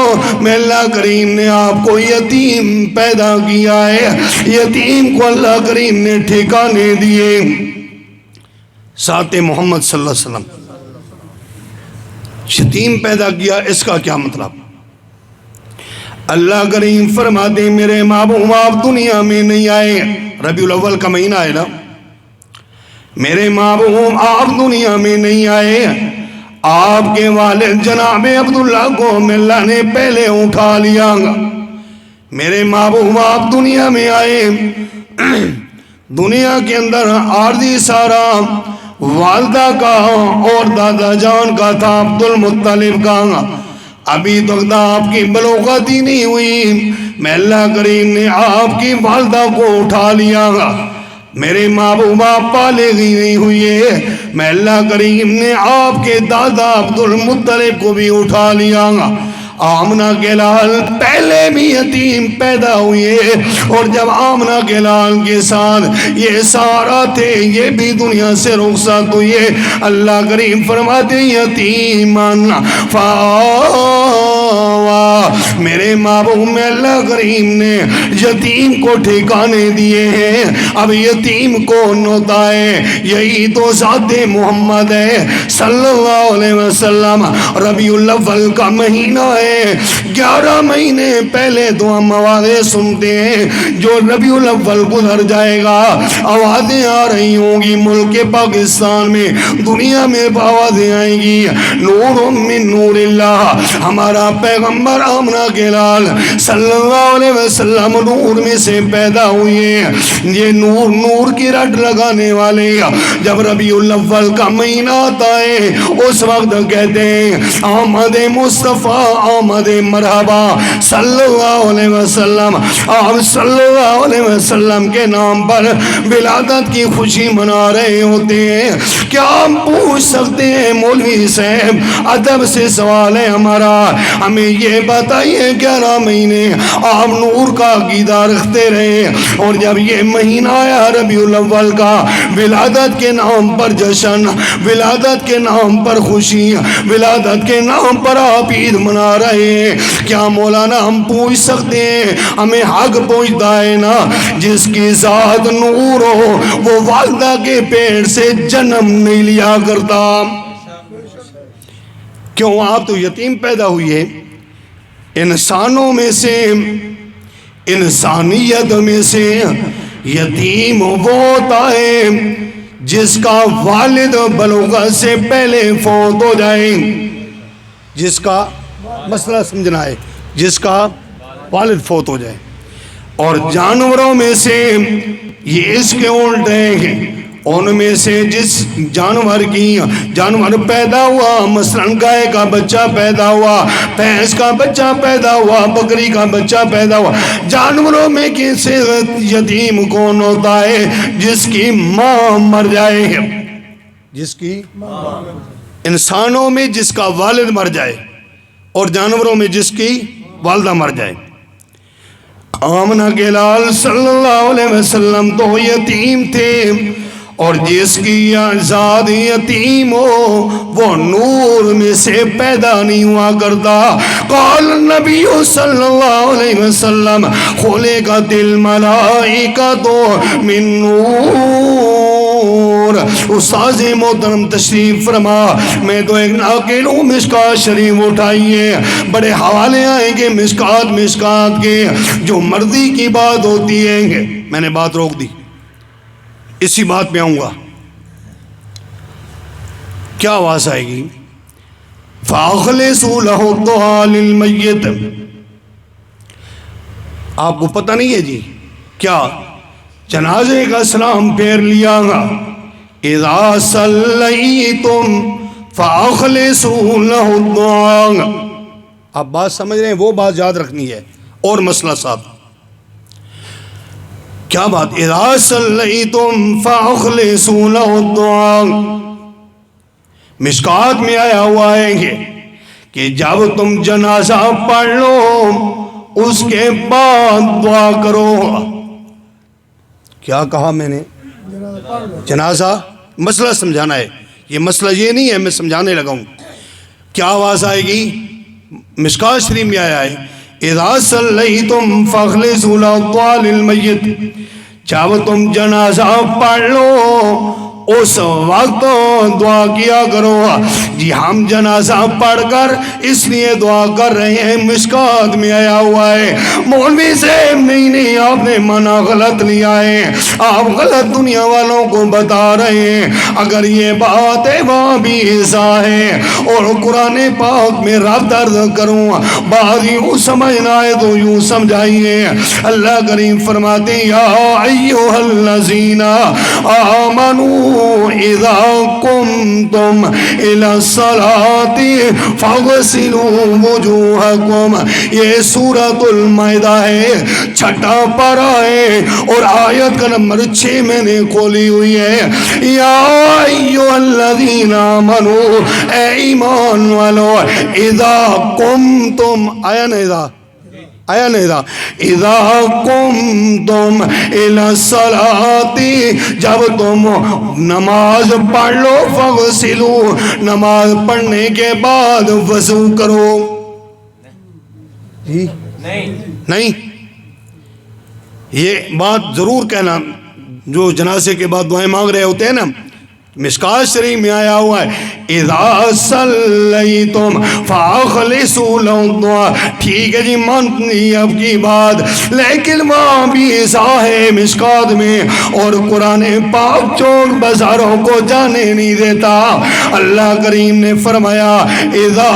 میں اللہ کریم نے آپ کو یتیم پیدا کیا ہے، یتیم کو اللہ کریم نے ٹھکانے دیے۔ ذات محمد صلی اللہ علیہ وسلم یتیم پیدا کیا، اس کا کیا مطلب؟ اللہ کریم فرماتے ہیں میرے محبوب آپ دنیا میں نہیں آئے، ربیع الاول کا مہینہ ہے نا، میرے محبوب آپ دنیا میں نہیں آئے، آپ کے والد جناب عبداللہ کو اللہ نے پہلے اٹھا لیا، میرے محبوب آپ دنیا میں آئے، دنیا کے اندر عارضی سارا والدہ کا اور دادا جان کا تھا عبد المطلب کا، ابھی تک آپ کی بلوغت ہی نہیں ہوئی، میں اللہ کریم نے آپ کی والدہ کو اٹھا لیا، میرے محبوب آپ بالغ ہی نہیں ہوئے، میں اللہ کریم نے آپ کے دادا عبد المطلب کو بھی اٹھا لیا، آمنہ کے لال پہلے بھی یتیم پیدا ہوئے، اور جب آمنہ کے لال کے ساتھ یہ سارا تھے یہ بھی دنیا سے رخصت ہوئے، اللہ کریم فرماتے یتیماً فآویٰ، میرے محبوب میں اللہ کریم نے یتیم کو ٹھکانے دیے ہیں، اب یتیم کون ہوتا ہے؟ یہی تو ذات محمد ہے صلی اللہ علیہ وسلم۔ ربیع الاول کا مہینہ ہے، 11 مہینے پہلے تو ہم آوازیں سنتے ہیں، جو ربیع الاول گزر جائے گا آوازیں آ رہی ہوں گی، ملک پاکستان میں دنیا میں آوازیں آئیں گی، نور من نور اللہ، ہمارا پیغمبر آمنہ کے لال صلی اللہ علیہ وسلم نور میں سے پیدا ہوئے، یہ نور نور کی رٹ لگانے والے جب ربیع الاول کا مہینہ آتا ہے اس وقت کہتے ہیں آمد مصطفیٰ آمد مرحبا صلی اللہ علیہ وسلم، آپ صلی اللہ علیہ وسلم کے نام پر ولادت کی خوشی منا رہے ہوتے ہیں۔ کیا ہم پوچھ سکتے ہیں مولوی صاحب، ادب سے سوال ہے ہمارا، ہمیں یہ بتائیے 11 مہینے آپ نور کا عقیدہ رکھتے رہے، اور جب یہ مہینہ آیا ربیع الاول کا، ولادت کے نام پر جشن، ولادت کے نام پر خوشی، ولادت کے نام پر آپ عید منا رہے ہیں، کیا مولانا ہم پوچھ سکتے ہیں؟ ہمیں حق پوچھتا ہے نا، جس کی ذات نور ہو وہ والدہ کے پیٹ سے جنم نہیں لیا کرتا، کیوں آپ تو یتیم پیدا ہوئی ہے؟ انسانوں میں سے، انسانیت میں سے یتیم وہ ہوتا ہے جس کا والد بلوغت سے پہلے فوت ہو جائے، جس کا مسئلہ سمجھنا ہے، جس کا والد فوت ہو جائے، اور جانوروں میں سے یہ اس کے الٹے ہیں، ان میں سے جس جانور پیدا ہوا، مثلا گائے کا بچہ پیدا ہوا، بھینس کا بچہ پیدا ہوا، بکری کا بچہ پیدا ہوا، جانوروں میں کسی یتیم کون ہوتا ہے؟ جس کی ماں مر جائے، جس کی انسانوں میں جس کا والد مر جائے، اور جانوروں میں جس کی والدہ مر جائے۔ آمنہ کے لال صلی اللہ علیہ وسلم تو یتیم تھے، اور جس کی ذات یتیم ہو وہ نور میں سے پیدا نہیں ہوا کرتا۔ قال النبی صلی اللہ علیہ وسلم خلقت الملائکۃ من نور۔ استاذ محترم تشریف فرما، میں تو ایک ناقل ہوں، مشکات شریف اٹھائیے، بڑے حوالے آئیں گے مشکات کے، جو مرضی کی بات ہوتی ہے۔ میں نے بات روک دی، اسی بات پہ آؤں گا۔ کیا آواز آئے گی؟ فَأَخْلِصُوا لَهُ الدُّعَاءَ لِلْمَيِّتِ۔ آپ کو پتہ نہیں ہے جی کیا؟ جنازے کا سلام پھیر لیا گا، اِذَا صَلَّيْتُمْ فَأَخْلِصُوا لَهُ الدُّعَاءَ۔ آپ بات سمجھ رہے ہیں؟ وہ بات یاد رکھنی ہے، اور مسئلہ صاحب کیا بات؟ اِذَا صَلَّيْتُمْ فَأَخْلِصُوا لَهُ الدُّعَاءَ۔ مشکات میں آیا ہوا ہے کہ جب تم جنازہ پڑھ لو اس کے بعد دعا کرو۔ کیا کہا میں نے؟ جنازہ، مسئلہ سمجھانا ہے، یہ مسئلہ یہ نہیں ہے میں سمجھانے لگا ہوں۔ کیا آواز آئے گی؟ مشکات شریف میں آیا ہے اِذَا صَلَّيْتُمْ فَأَخْلِصُوا لَهُ الدُّعَاءَ لِلْمَيِّتِ۔ جب تم جنازہ پڑھ لو اس وقت دعا کیا کرو. جی ہم جنازہ پڑھ کر اس لیے دعا کر رہے ہیں، مشکات میں آیا ہوا ہے. مولوی صاحب نہیں آپ نے مانا غلط لیا ہے، آپ غلط دنیا والوں کو بتا رہے ہیں. اگر یہ بات ہے وہاں بھی ایسا ہے. اور قرآن پاک میں رب درد کروں، بات یوں سمجھنا ہے تو یوں سمجھائیے. اللہ کریم فرماتے ہیں یا ایھا الذین آمنوا اذا قمتم الی الصلاۃ فاغسلوا وجوہکم. یہ سورۃ المائدہ ہے، چھٹا پارہ ہے اور آیت کا نمبر 6 میں نے کھولی ہوئی ہے. یا ایھا الذین آمنوا، اے ایمان والو، اذا قمتم، آیا نا اذا، آیا نا اذا قمتم الی الصلاۃ، جب تم نماز پڑھ لو، فاغسلوا، نماز پڑھنے کے بعد وضو کرو. جی نہیں، یہ بات ضرور کہنا جو جنازے کے بعد دعائیں مانگ رہے ہوتے ہیں نا. مشکات شریف میں آیا ہوا ہے اذا صلیتم فاخلصوا لہ الدعاء. ٹھیک ہے جی، مان لی اب کی بات، لیکن وہاں بھی ایسا ہے مشکات میں، اور قرآن پاک چوک بازاروں کو جانے نہیں دیتا. اللہ کریم نے فرمایا اذا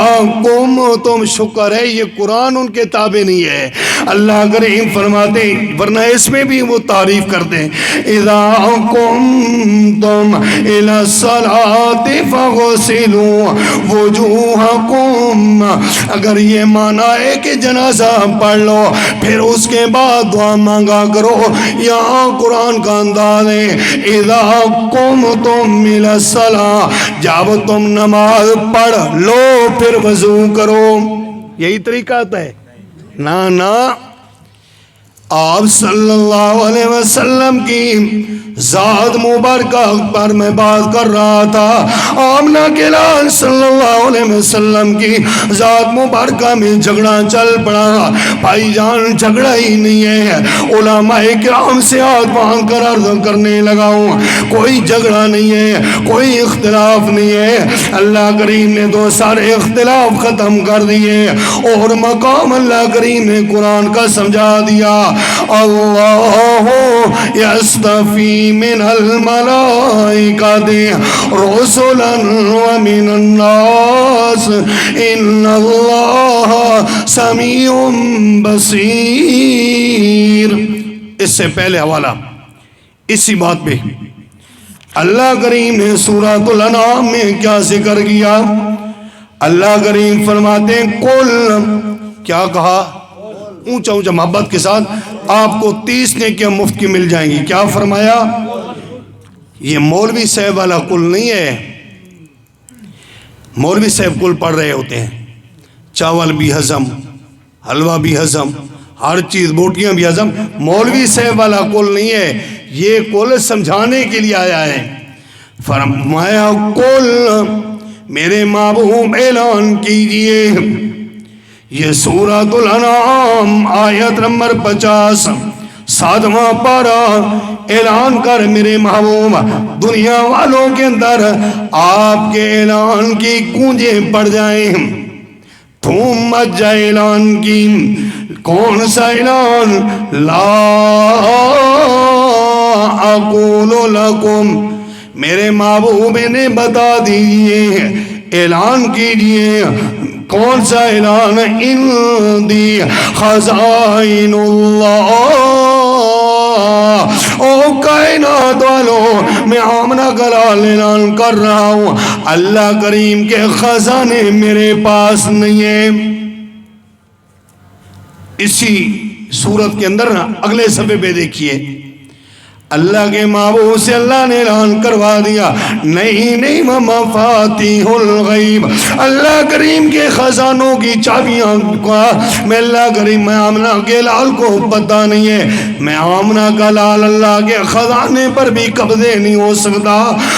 قمتم، شکر ہے یہ قرآن ان کے تابع نہیں ہے. اللہ کریم فرماتے ہیں، ورنہ اس میں بھی وہ تعریف کرتے ہیں، اذا قمتم الی الصلاۃ فاغسلوا وجوہکم. اگر یہ مانا ہے کہ جنازہ پڑھ لو پھر اس کے بعد دعا مانگا کرو، یہاں قرآن کا انداز ہے اذا قمتم الی الصلاۃ، جب تم نماز پڑھ لو پھر وضو کرو. یہی طریقہ ہے نا. آپ صلی اللہ علیہ وسلم کی ذات مبارکہ پر میں بات کر رہا تھا. آمنہ کے لال صلی اللہ علیہ وسلم کی ذات مبارکہ میں جھگڑا چل پڑا. بھائی جان جھگڑا ہی نہیں ہے، علماء کرام سے ہاتھ باندھ کر عرض کرنے لگا ہوں، کوئی جھگڑا نہیں ہے، کوئی اختلاف نہیں ہے. اللہ کریم نے تو سارے اختلاف ختم کر دیے اور مقام اللہ کریم نے قرآن کا سمجھا دیا. اللہ یستفی من الملائکۃ رسلا ومن الناس ان اللہ سمیع بصیر. اس سے پہلے حوالہ اسی بات پہ اللہ کریم نے سورۃ الانعام میں کیا ذکر کیا. اللہ کریم فرماتے ہیں قل، کیا کہا اونچا اونچا محبت کے ساتھ، آپ کو 30 نیکیاں مفت کی مل جائیں گی. کیا فرمایا؟ یہ مولوی صاحب والا قل نہیں ہے. مولوی صاحب قل پڑھ رہے ہوتے ہیں، چاول بھی ہضم، حلوہ بھی ہضم، ہر چیز، بوٹیاں بھی ہضم. مولوی صاحب والا قل نہیں ہے، یہ قل سمجھانے کے لیے آیا ہے. فرمایا قل، میرے محبوب اعلان کیجئے. یہ سورۃ الانعام آیت نمبر 50 7واں پارہ. اعلان کر میرے محبوب، دنیا والوں کے اندر آپ کے اعلان کی گونجیں پڑ جائیں، دھوم مچ جائے اعلان کی. کون سا اعلان؟ لا اقول لکم، میرے محبوب نے بتا دیجئے، اعلان کیجئے. کون سا اعلان؟ اندی خزائن اللہ. او کائنات والو، میں آمنہ کا لال اعلان کر رہا ہوں، اللہ کریم کے خزانے میرے پاس نہیں ہیں. اسی صورت کے اندر نا اگلے صفحے پہ دیکھیے، اللہ کے محبوب سے اللہ نے اعلان کروا دیا، نہیں مفاتیح الغیب، اللہ کریم کے خزانوں کی چابیاں کا میں اللہ کریم، میں آمنہ کے لال کو پتہ نہیں ہے. میں آمنہ کا لال اللہ کے خزانے پر بھی قبضے نہیں ہو سکتا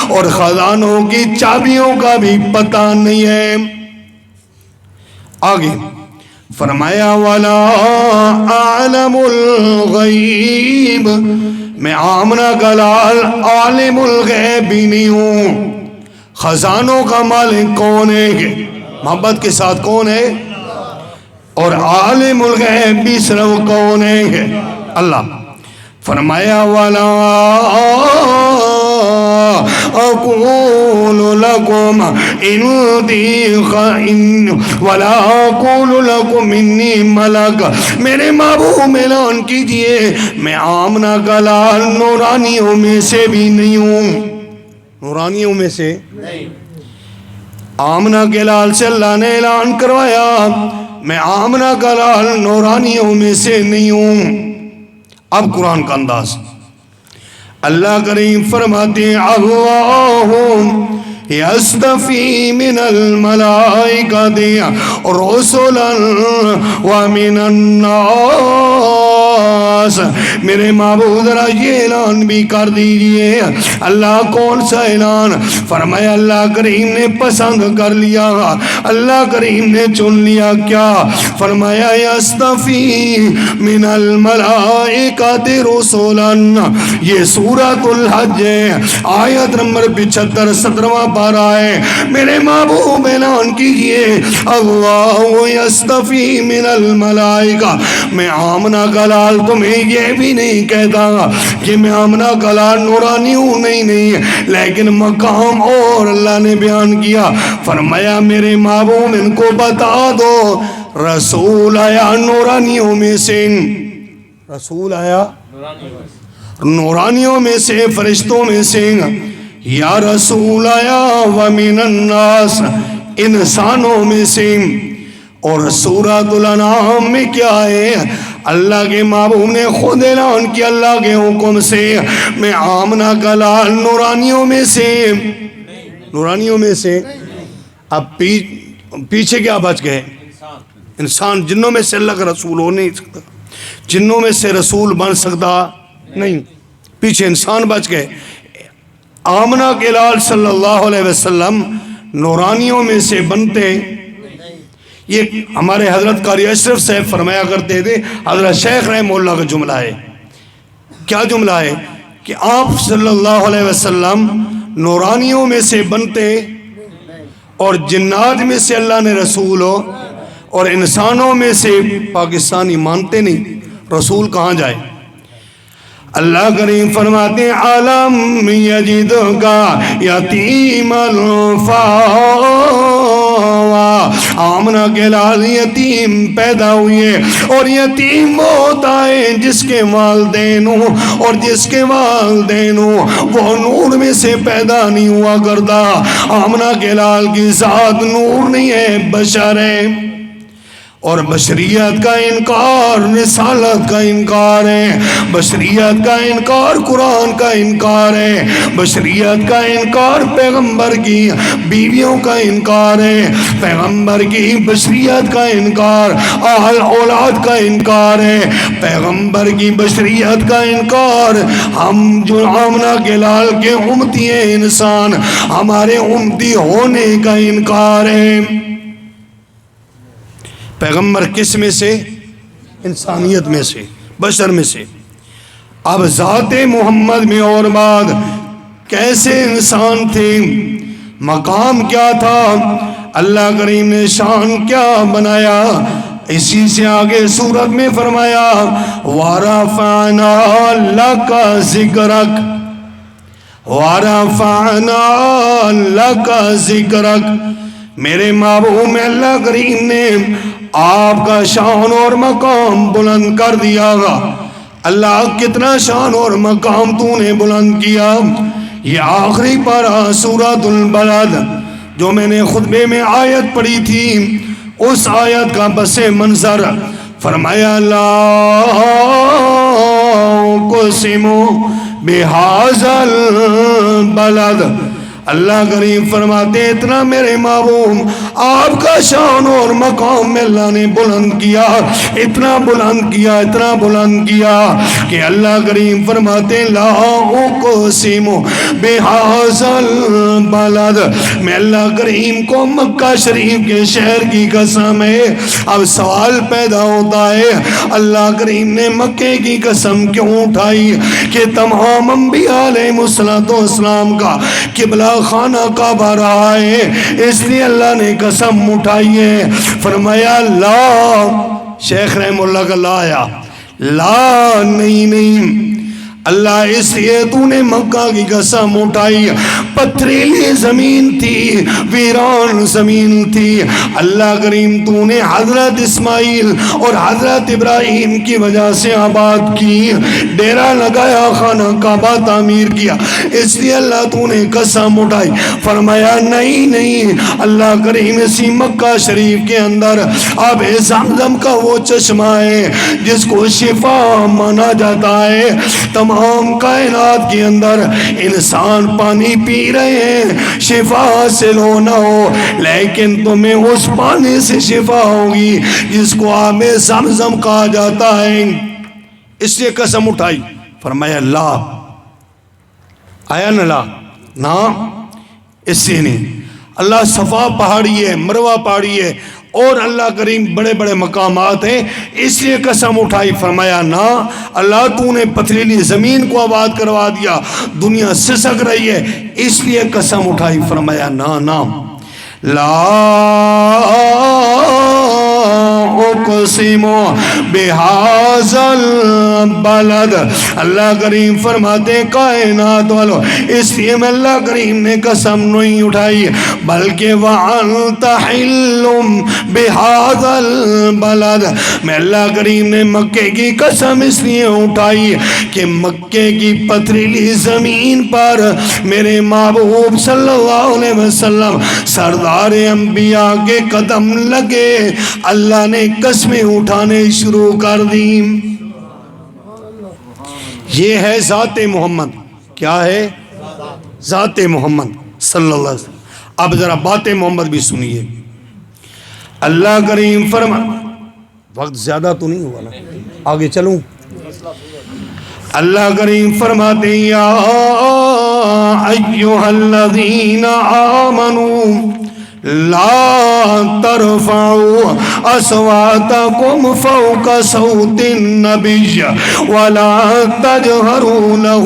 اور خزانوں کی چابیوں کا بھی پتہ نہیں ہے. آگے فرمایا وَلَا أَعْلَمُ الْغَيْبِ، میں آمنہ کا لال عالم الغیب بھی نہیں ہوں. خزانوں کا مالک کون ہے؟ محبت کے ساتھ کون ہے؟ اور عالم الغیب بھی صرف کون ہے؟ اللہ. فرمایا وَلَا أَقُولُ لَكُمْ وَلَا أَقُولُ لَكُمْ إِنِّي مَلَكٌ. میرے محبوب اعلان کیجئے میں آمنہ کا لال نورانیوں میں سے بھی نہیں ہوں. نورانیوں میں سے آمنہ کے لال سے اللہ نے اعلان کروایا میں آمنہ کا لال نورانیوں میں سے نہیں ہوں. اب قرآن کا انداز. اللہ کریم فرماتے ہیں اللہ یستفی من الملائکۃ رسلا ومن الناس. میرے محبوب ذرا یہ اعلان بھی کر دیجئے. اللہ کون سا اعلان؟ فرمایا اللہ کریم نے پسند کر لیا, اللہ کریم نے چن لیا. کیا؟ فرمایا یستفی من الملائکۃ رسلا. یہ سورۃ الحج ہے, آیت نمبر 75 17واں پارہ ہے. میرے محبوب اعلان کیجئے اللہ یستفی من الملائکہ. میں آمنہ کا لال تمہیں یہ بھی نہیں کہتا کہ میں آمنہ کا لال نورانی ہوں, نہیں, لیکن مقام اور اللہ نے بیان کیا. فرمایا میرے محبوب ان کو بتا دو رسول آیا نورانیوں میں سے, رسول آیا نورانیوں میں سے, فرشتوں میں سے. یا رسول آیا ومن الناس, انسانوں میں سے. اور سورۃ الانعام میں کیا ہے؟ اللہ کے محبوب نے خود اعلان کیا اللہ کے حکم سے میں آمنہ کا لال نورانیوں میں سے, نورانیوں میں سے. اب پیچھے کیا بچ گئے؟ انسان. جنوں میں سے اللہ کا رسول ہو نہیں سکتا, جنوں میں سے رسول بن سکتا نہیں, پیچھے انسان بچ گئے. آمنہ کے لال صلی اللہ علیہ وسلم نورانیوں میں سے بنتے. یہ ہمارے حضرت قاری اشرف صاحب فرمایا کرتے تھے, حضرت شیخ رحمہ اللہ کا جملہ ہے. کیا جملہ ہے؟ کہ آپ صلی اللہ علیہ وسلم نورانیوں میں سے بنتے اور جنات میں سے اللہ نے رسول ہو, اور انسانوں میں سے پاکستانی مانتے نہیں, رسول کہاں جائے؟ اللہ کریم فرماتے ہیں عالم یجدکا یتیما فآوا. آمنہ کے لال یتیم پیدا ہوئے, اور یتیم وہ ہوتا ہے جس کے والدین ہوں, اور جس کے والدین ہوں وہ نور میں سے پیدا نہیں ہوا کرتا. آمنہ کے لال کی ذات نور نہیں ہے, بشر ہے. اور بشریت کا انکار رسالت کا انکار ہے, بشریت کا انکار قرآن کا انکار ہے, بشریت کا انکار پیغمبر کی بیویوں کا انکار ہے, پیغمبر کی بشریت کا انکار اہل اولاد کا انکار ہے, پیغمبر کی بشریت کا انکار ہم جو آمنہ کے لال کے امتی ہیں انسان, ہمارے امتی ہونے کا انکار ہے. پیغمبر کس میں سے؟ انسانیت میں سے, بشر میں سے. اب ذات محمد میں اور بعد کیسے انسان تھے, مقام کیا تھا, اللہ کریم نے شان کیا بنایا, اسی سے آگے سورت میں فرمایا وَرَفَعْنَا لَكَ ذِكْرَكَ, وَرَفَعْنَا لَكَ ذِكْرَكَ. میرے محبوب میں اللہ کریم نے آپ کا شان اور مقام بلند کر دیا. اللہ کتنا شان اور مقام تو نے بلند کیا. یہ آخری پارہ سورۃ البلد جو میں نے خطبے میں آیت پڑھی تھی, اس آیت کا پس منظر فرمایا لا اقسم بہذا البلد. اللہ کریم فرماتے اتنا میرے محبوب آپ کا شان اور مقام میں اللہ نے بلند کیا، اتنا بلند کیا، اتنا بلند کیا کہ اللہ کریم فرماتے لا اقسم بہذا البلد، میں اللہ کریم کو مکہ شریف کے شہر کی قسم ہے۔ اب سوال پیدا ہوتا ہے اللہ کریم نے مکے کی قسم کیوں اٹھائی کہ تمام انبیاء علیہ السلام کا قبلہ خانہ کعبہ رہا ہے، اس لیے اللہ نے قسم اٹھائی ہے۔ فرمایا لا، شیخ رحم اللہ کا لا آیا، لا نہیں اللہ اس لیے تو نے مکہ کی قسم اٹھائی، پتھریلی زمین تھی، ویران زمین تھی، اللہ کریم تو نے حضرت اسماعیل اور حضرت ابراہیم کی وجہ سے آباد کی، ڈیرا لگایا، خانہ کعبہ تعمیر کیا، اس لیے اللہ تو نے قسم اٹھائی۔ فرمایا نہیں اللہ کریم اسی مکہ شریف کے اندر آب زمزم کا وہ چشمہ ہے جس کو شفا مانا جاتا ہے، تمام کائنات کے اندر انسان پانی پی رہے ہیں شفا حاصل ہو نہ ہو، لیکن تمہیں اس پانی سے شفا ہوگی جس کو آب زمزم کہا جاتا ہے، اس لیے قسم اٹھائی۔ فرمایا لا، آیا نا اس سے نہیں۔ اللہ صفا پہاڑی ہے، مروہ پہاڑی ہے، اور اللہ کریم بڑے بڑے مقامات ہیں، اس لیے قسم اٹھائی۔ فرمایا نا اللہ تو نے پتھریلی زمین کو آباد کروا دیا، دنیا سسک رہی ہے، اس لیے قسم اٹھائی۔ فرمایا نا لا اقسم بہذا البلد، اللہ کریم فرماتے کائنات والو اس لیے میں اللہ کریم نے قسم نہیں اٹھائی بلکہ وَأَنْتَ حِلٌّ بِهَذَا الْبَلَدِ، میں اللہ کریم نے مکے کی قسم اس لیے اٹھائی کہ مکے کی پتھریلی زمین پر میرے محبوب صلی اللہ علیہ وسلم سردار انبیاء کے قدم لگے، اللہ نے قسمیں اٹھانے شروع کر دی۔ یہ ہے ذات محمد، کیا ہے؟ ذات محمد صلی اللہ علیہ وسلم۔ اب ذرا بات محمد بھی سنیے۔ اللہ کریم فرما، وقت زیادہ تو نہیں ہوا نا، آگے چلوں۔ اللہ کریم فرماتے ہیں یا ایھا الذین آمنوا لا ترفعوا اصواتکم فوق صوت النبی ولا تجہروا له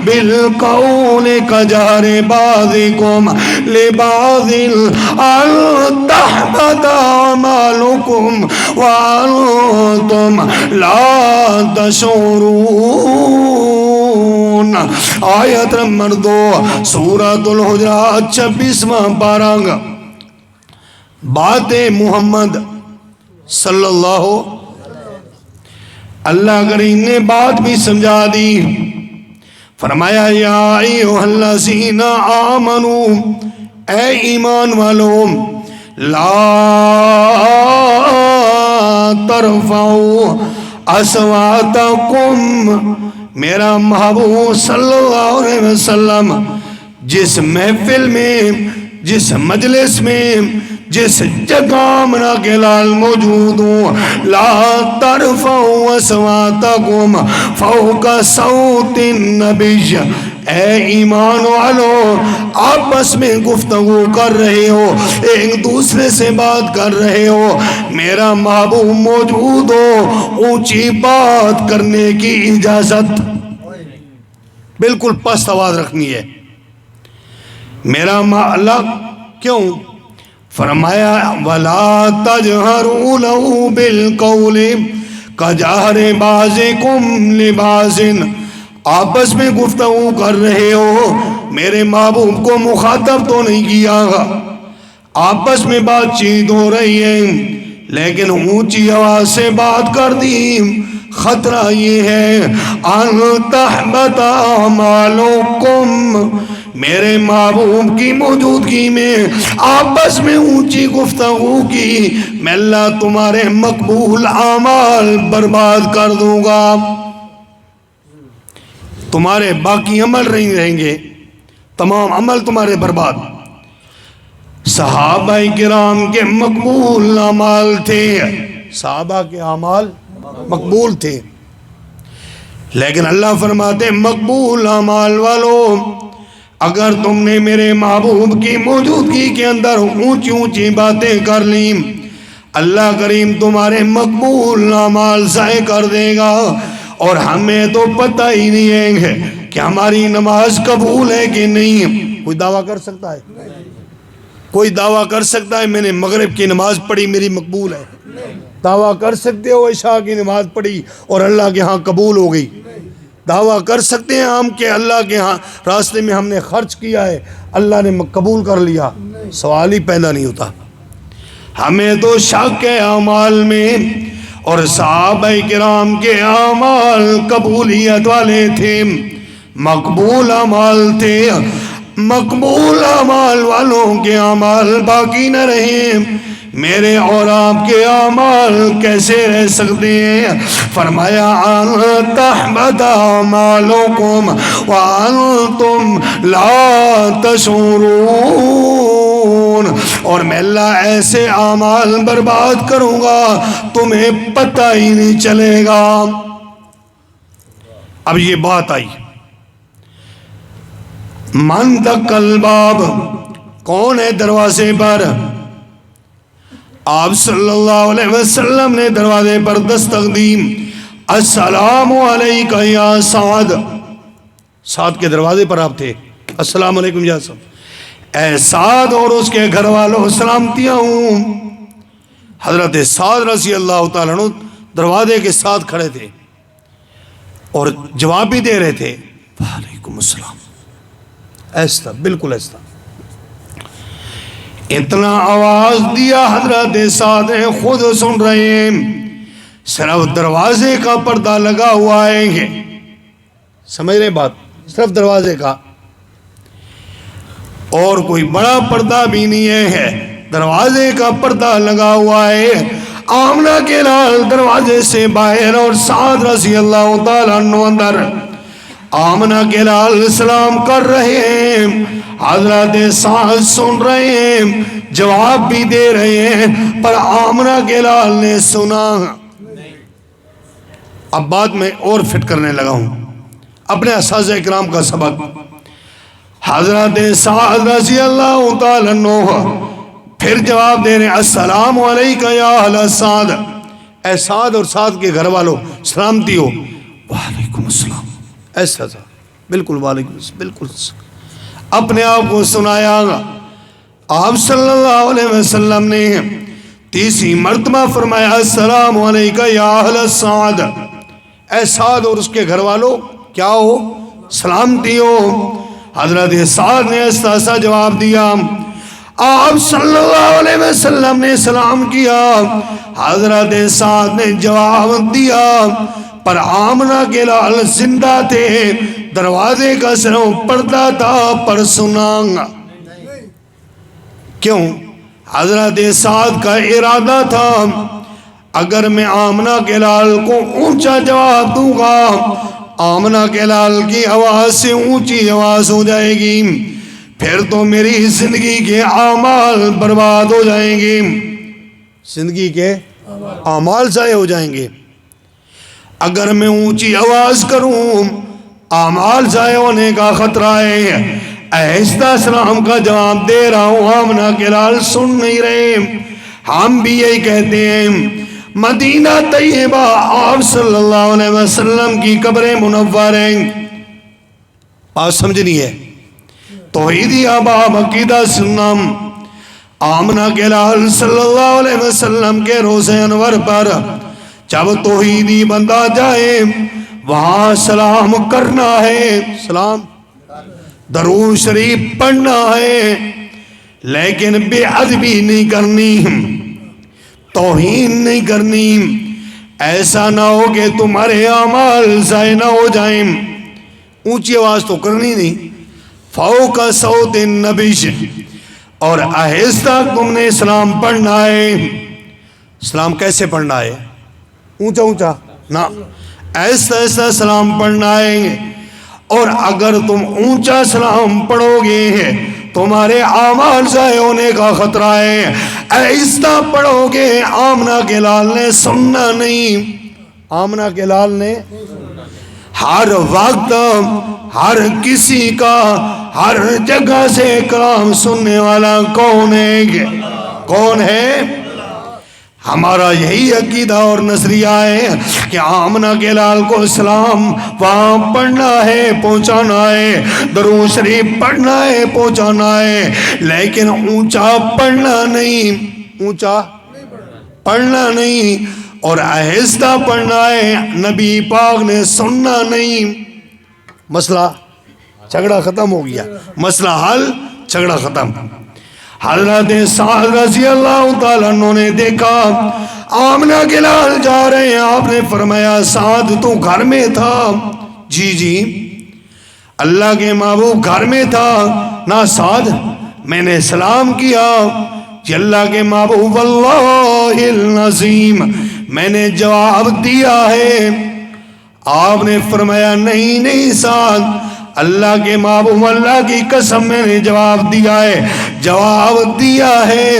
بالقول کجہر بعضکم لبعض ان تحبط اعمالکم وانتم لا تشعرون۔ آیت نمبر 2 سورۃ الحجرات 26واں پارہ۔ بات محمد صلی اللہ کریم نے بات بھی سمجھا دی۔ فرمایا یا ایھا الذین آمنوا، اے ایمان والو، لا ترفعوا اصواتکم، میرا محبوب صلی اللہ علیہ وسلم جس محفل میں، جس مجلس میں، جس جگہ منا کے لال موجود ہوں، لا ترفعوا اصواتکم فوق صوت النبی، اے ایمان والو آپس میں گفتگو کر رہے ہو، ایک دوسرے سے بات کر رہے ہو، میرا محبوب موجود ہو، اونچی بات کرنے کی اجازت، بالکل پست آواز رکھنی ہے۔ میرا اللہ کیوں؟ فرمایا وَلَا تَجْهَرُوا لَهُ بِالْقَوْلِ كَجَهْرِ بَعْضِكُمْ لِبَعْضٍ، آپس میں گفتگو کر رہے ہو، میرے محبوب کو مخاطب تو نہیں کیا، آپس میں بات چیت ہو رہی ہے لیکن اونچی آواز سے بات کر دی، خطرہ یہ ہے ان تحبط اعمالکم، میرے محبوب کی موجودگی میں آپس میں اونچی گفتگو کی، میں اللہ تمہارے مقبول اعمال برباد کر دوں گا، تمہارے باقی عمل نہیں رہیں گے، تمام عمل تمہارے برباد۔ صحابہ کرام کے مقبول اعمال تھے، صحابہ کے اعمال مقبول تھے، لیکن اللہ فرماتے مقبول اعمال والوں، اگر تم نے میرے محبوب کی موجودگی کے اندر اونچی اونچی باتیں کر لیں، اللہ کریم تمہارے مقبول اعمال ضائع کر دے گا، اور ہمیں تو پتہ ہی نہیں ہے کہ ہماری نماز قبول ہے کہ نہیں۔ کوئی دعویٰ کر سکتا ہے؟ کوئی دعویٰ کر سکتا ہے میں نے مغرب کی نماز پڑھی میری مقبول ہے؟ دعویٰ کر سکتے ہو عشاء کی نماز پڑھی اور اللہ کے ہاں قبول ہو گئی؟ دعویٰ کر سکتے ہیں ہم کہ اللہ کے ہاں راستے میں ہم نے خرچ کیا ہے اللہ نے قبول کر لیا؟ سوال ہی پیدا نہیں ہوتا۔ ہمیں تو شک ہے اعمال میں، اور صحابہ کرام کے اعمال قبولیت والے تھے، مقبول اعمال تھے۔ مقبول اعمال والوں کے اعمال باقی نہ رہے، میرے اور آپ کے اعمال کیسے رہ سکتے ہیں؟ فرمایا ان تحبط اعمالکم وانتم لا تشعرون، اور میں اللہ ایسے اعمال برباد کروں گا تمہیں پتہ ہی نہیں چلے گا۔ اب یہ بات آئی، من دق الباب، کون ہے دروازے پر؟ آپ صلی اللہ علیہ وسلم نے دروازے پر دستک دی، السلام علیکم یا سعد، سعد کے دروازے پر آپ تھے، السلام علیکم یا سعد، اے سعد اور اس کے گھر والوں سلامتیاں ہوں۔ حضرت سعد رضی اللہ تعالیٰ عنہ دروازے کے ساتھ کھڑے تھے اور جواب بھی دے رہے تھے، وعلیکم السلام، ایسا بالکل ایسا۔ اتنا آواز دیا حضرت سعد خود سن رہے ہیں، صرف دروازے کا پردہ لگا ہوا ہے، سمجھ رہے بات؟ صرف دروازے کا، اور کوئی بڑا پردہ بھی نہیں ہے، دروازے کا پردہ لگا ہوا ہے۔ آمنہ کے لال دروازے سے باہر اور سعد رضی اللہ تعالیٰ عنہ اندر۔ آمنہ کے لال سلام کر رہے ہیں، حضرت سعد سن رہے ہیں، جواب بھی دے رہے ہیں، پر آمنہ کے لال نے سنا۔ اب بات میں اور فٹ کرنے لگا ہوں اپنے اساتذہ اکرام کا سبق۔ حضرت سعد رضی اللہ تعالیٰ عنہ پھر جواب دے رہے ہیں، السلام علیکم یا اہل سعد، اے سعد اور سعد کے گھر والوں سلامتی ہو۔ وعلیکم السلام، ایسا تھا بالکل، وعلیکم السلام بالکل، اپنے آپ کو سنایا۔ آپ صلی اللہ علیہ وسلم نے تیسری مرتبہ فرمایا، السلام علیکم یا اہل سعد، اے سعد اور اس کے گھر والوں کیا ہو؟ سلامتی ہو۔ حضرت سعد نے ایسا سا جواب دیا، آپ صلی اللہ علیہ وسلم نے سلام کیا، حضرت سعد نے جواب دیا، پر آمنہ کے لال زندہ تھے، دروازے کا صرف پردہ تھا پر سنا۔ کیوں؟ حضرت سعد کا ارادہ تھا اگر میں آمنہ کے لال کو اونچا جواب دوں گا، آمنہ کے لال کی آواز سے اونچی آواز ہو جائے گی، پھر تو میری زندگی کے اعمال برباد ہو جائیں گے، زندگی کے اعمال ضائع ہو جائیں گے۔ اگر میں اونچی آواز کروں اعمال ضائع ہونے کا خطرہ ہے۔ آہستہ سلام کا جواب دے رہا ہوں، آمنہ کے لال سن نہیں رہے۔ ہم بھی یہی کہتے ہیں، مدینہ طیبہ آپ صلی اللہ علیہ وسلم کی قبر منور ہے، بات سمجھنی ہے، توحیدی احباب عقیدہ سننا۔ آمنہ کے لال صلی اللہ علیہ وسلم کے روضہ انور پر جب توحیدی بندہ جائے وہاں سلام کرنا ہے، سلام درود شریف پڑھنا ہے، لیکن بے ادبی نہیں کرنی، توہین نہیں کرنی۔ ایسا نہ ہو کہ تمہارے اعمال ضائع نہ ہو جائیں۔ اونچی آواز تو کرنی نہیں، فوق صوت النبی، اور آہستہ تم نے سلام پڑھنا ہے۔ سلام کیسے پڑھنا ہے؟ اونچا اونچا نہ، ایسا ایسا سلام پڑھنا ہے۔ اور اگر تم اونچا سلام پڑھو گے تمہارے اعمال ضائع ہونے کا خطرہ ہے. آہستہ پڑھو گے. آمنہ کے لال نے سننا نہیں. آمنہ کے لال نے ہر وقت ہر کسی کا ہر جگہ سے کلام سننے والا کون ہے؟ کون ہے؟ ہمارا یہی عقیدہ اور نظریہ ہے کہ آمنہ کے لال کو سلام وہاں پڑھنا ہے، پہنچانا ہے، درود شریف پڑھنا ہے، پہنچانا ہے، لیکن اونچا پڑھنا نہیں. اونچا پڑھنا نہیں اور آہستہ پڑھنا ہے. نبی پاک نے سننا نہیں. مسئلہ جھگڑا ختم ہو گیا. مسئلہ حل، جھگڑا ختم. حضرت سعد رضی اللہ تعالیٰ عنہ نے دیکھا آمنہ کے لال جا رہے ہیں. آپ نے فرمایا سعد تو گھر میں تھا؟ جی جی اللہ کے محبوب گھر میں تھا نا سعد. میں نے سلام کیا کہ اللہ کے محبوب واللہ العظیم میں نے جواب دیا ہے. آپ نے فرمایا نہیں نہیں سعد اللہ کے محبوب اللہ کی قسم میں نے جواب دیا ہے. جواب دیا ہے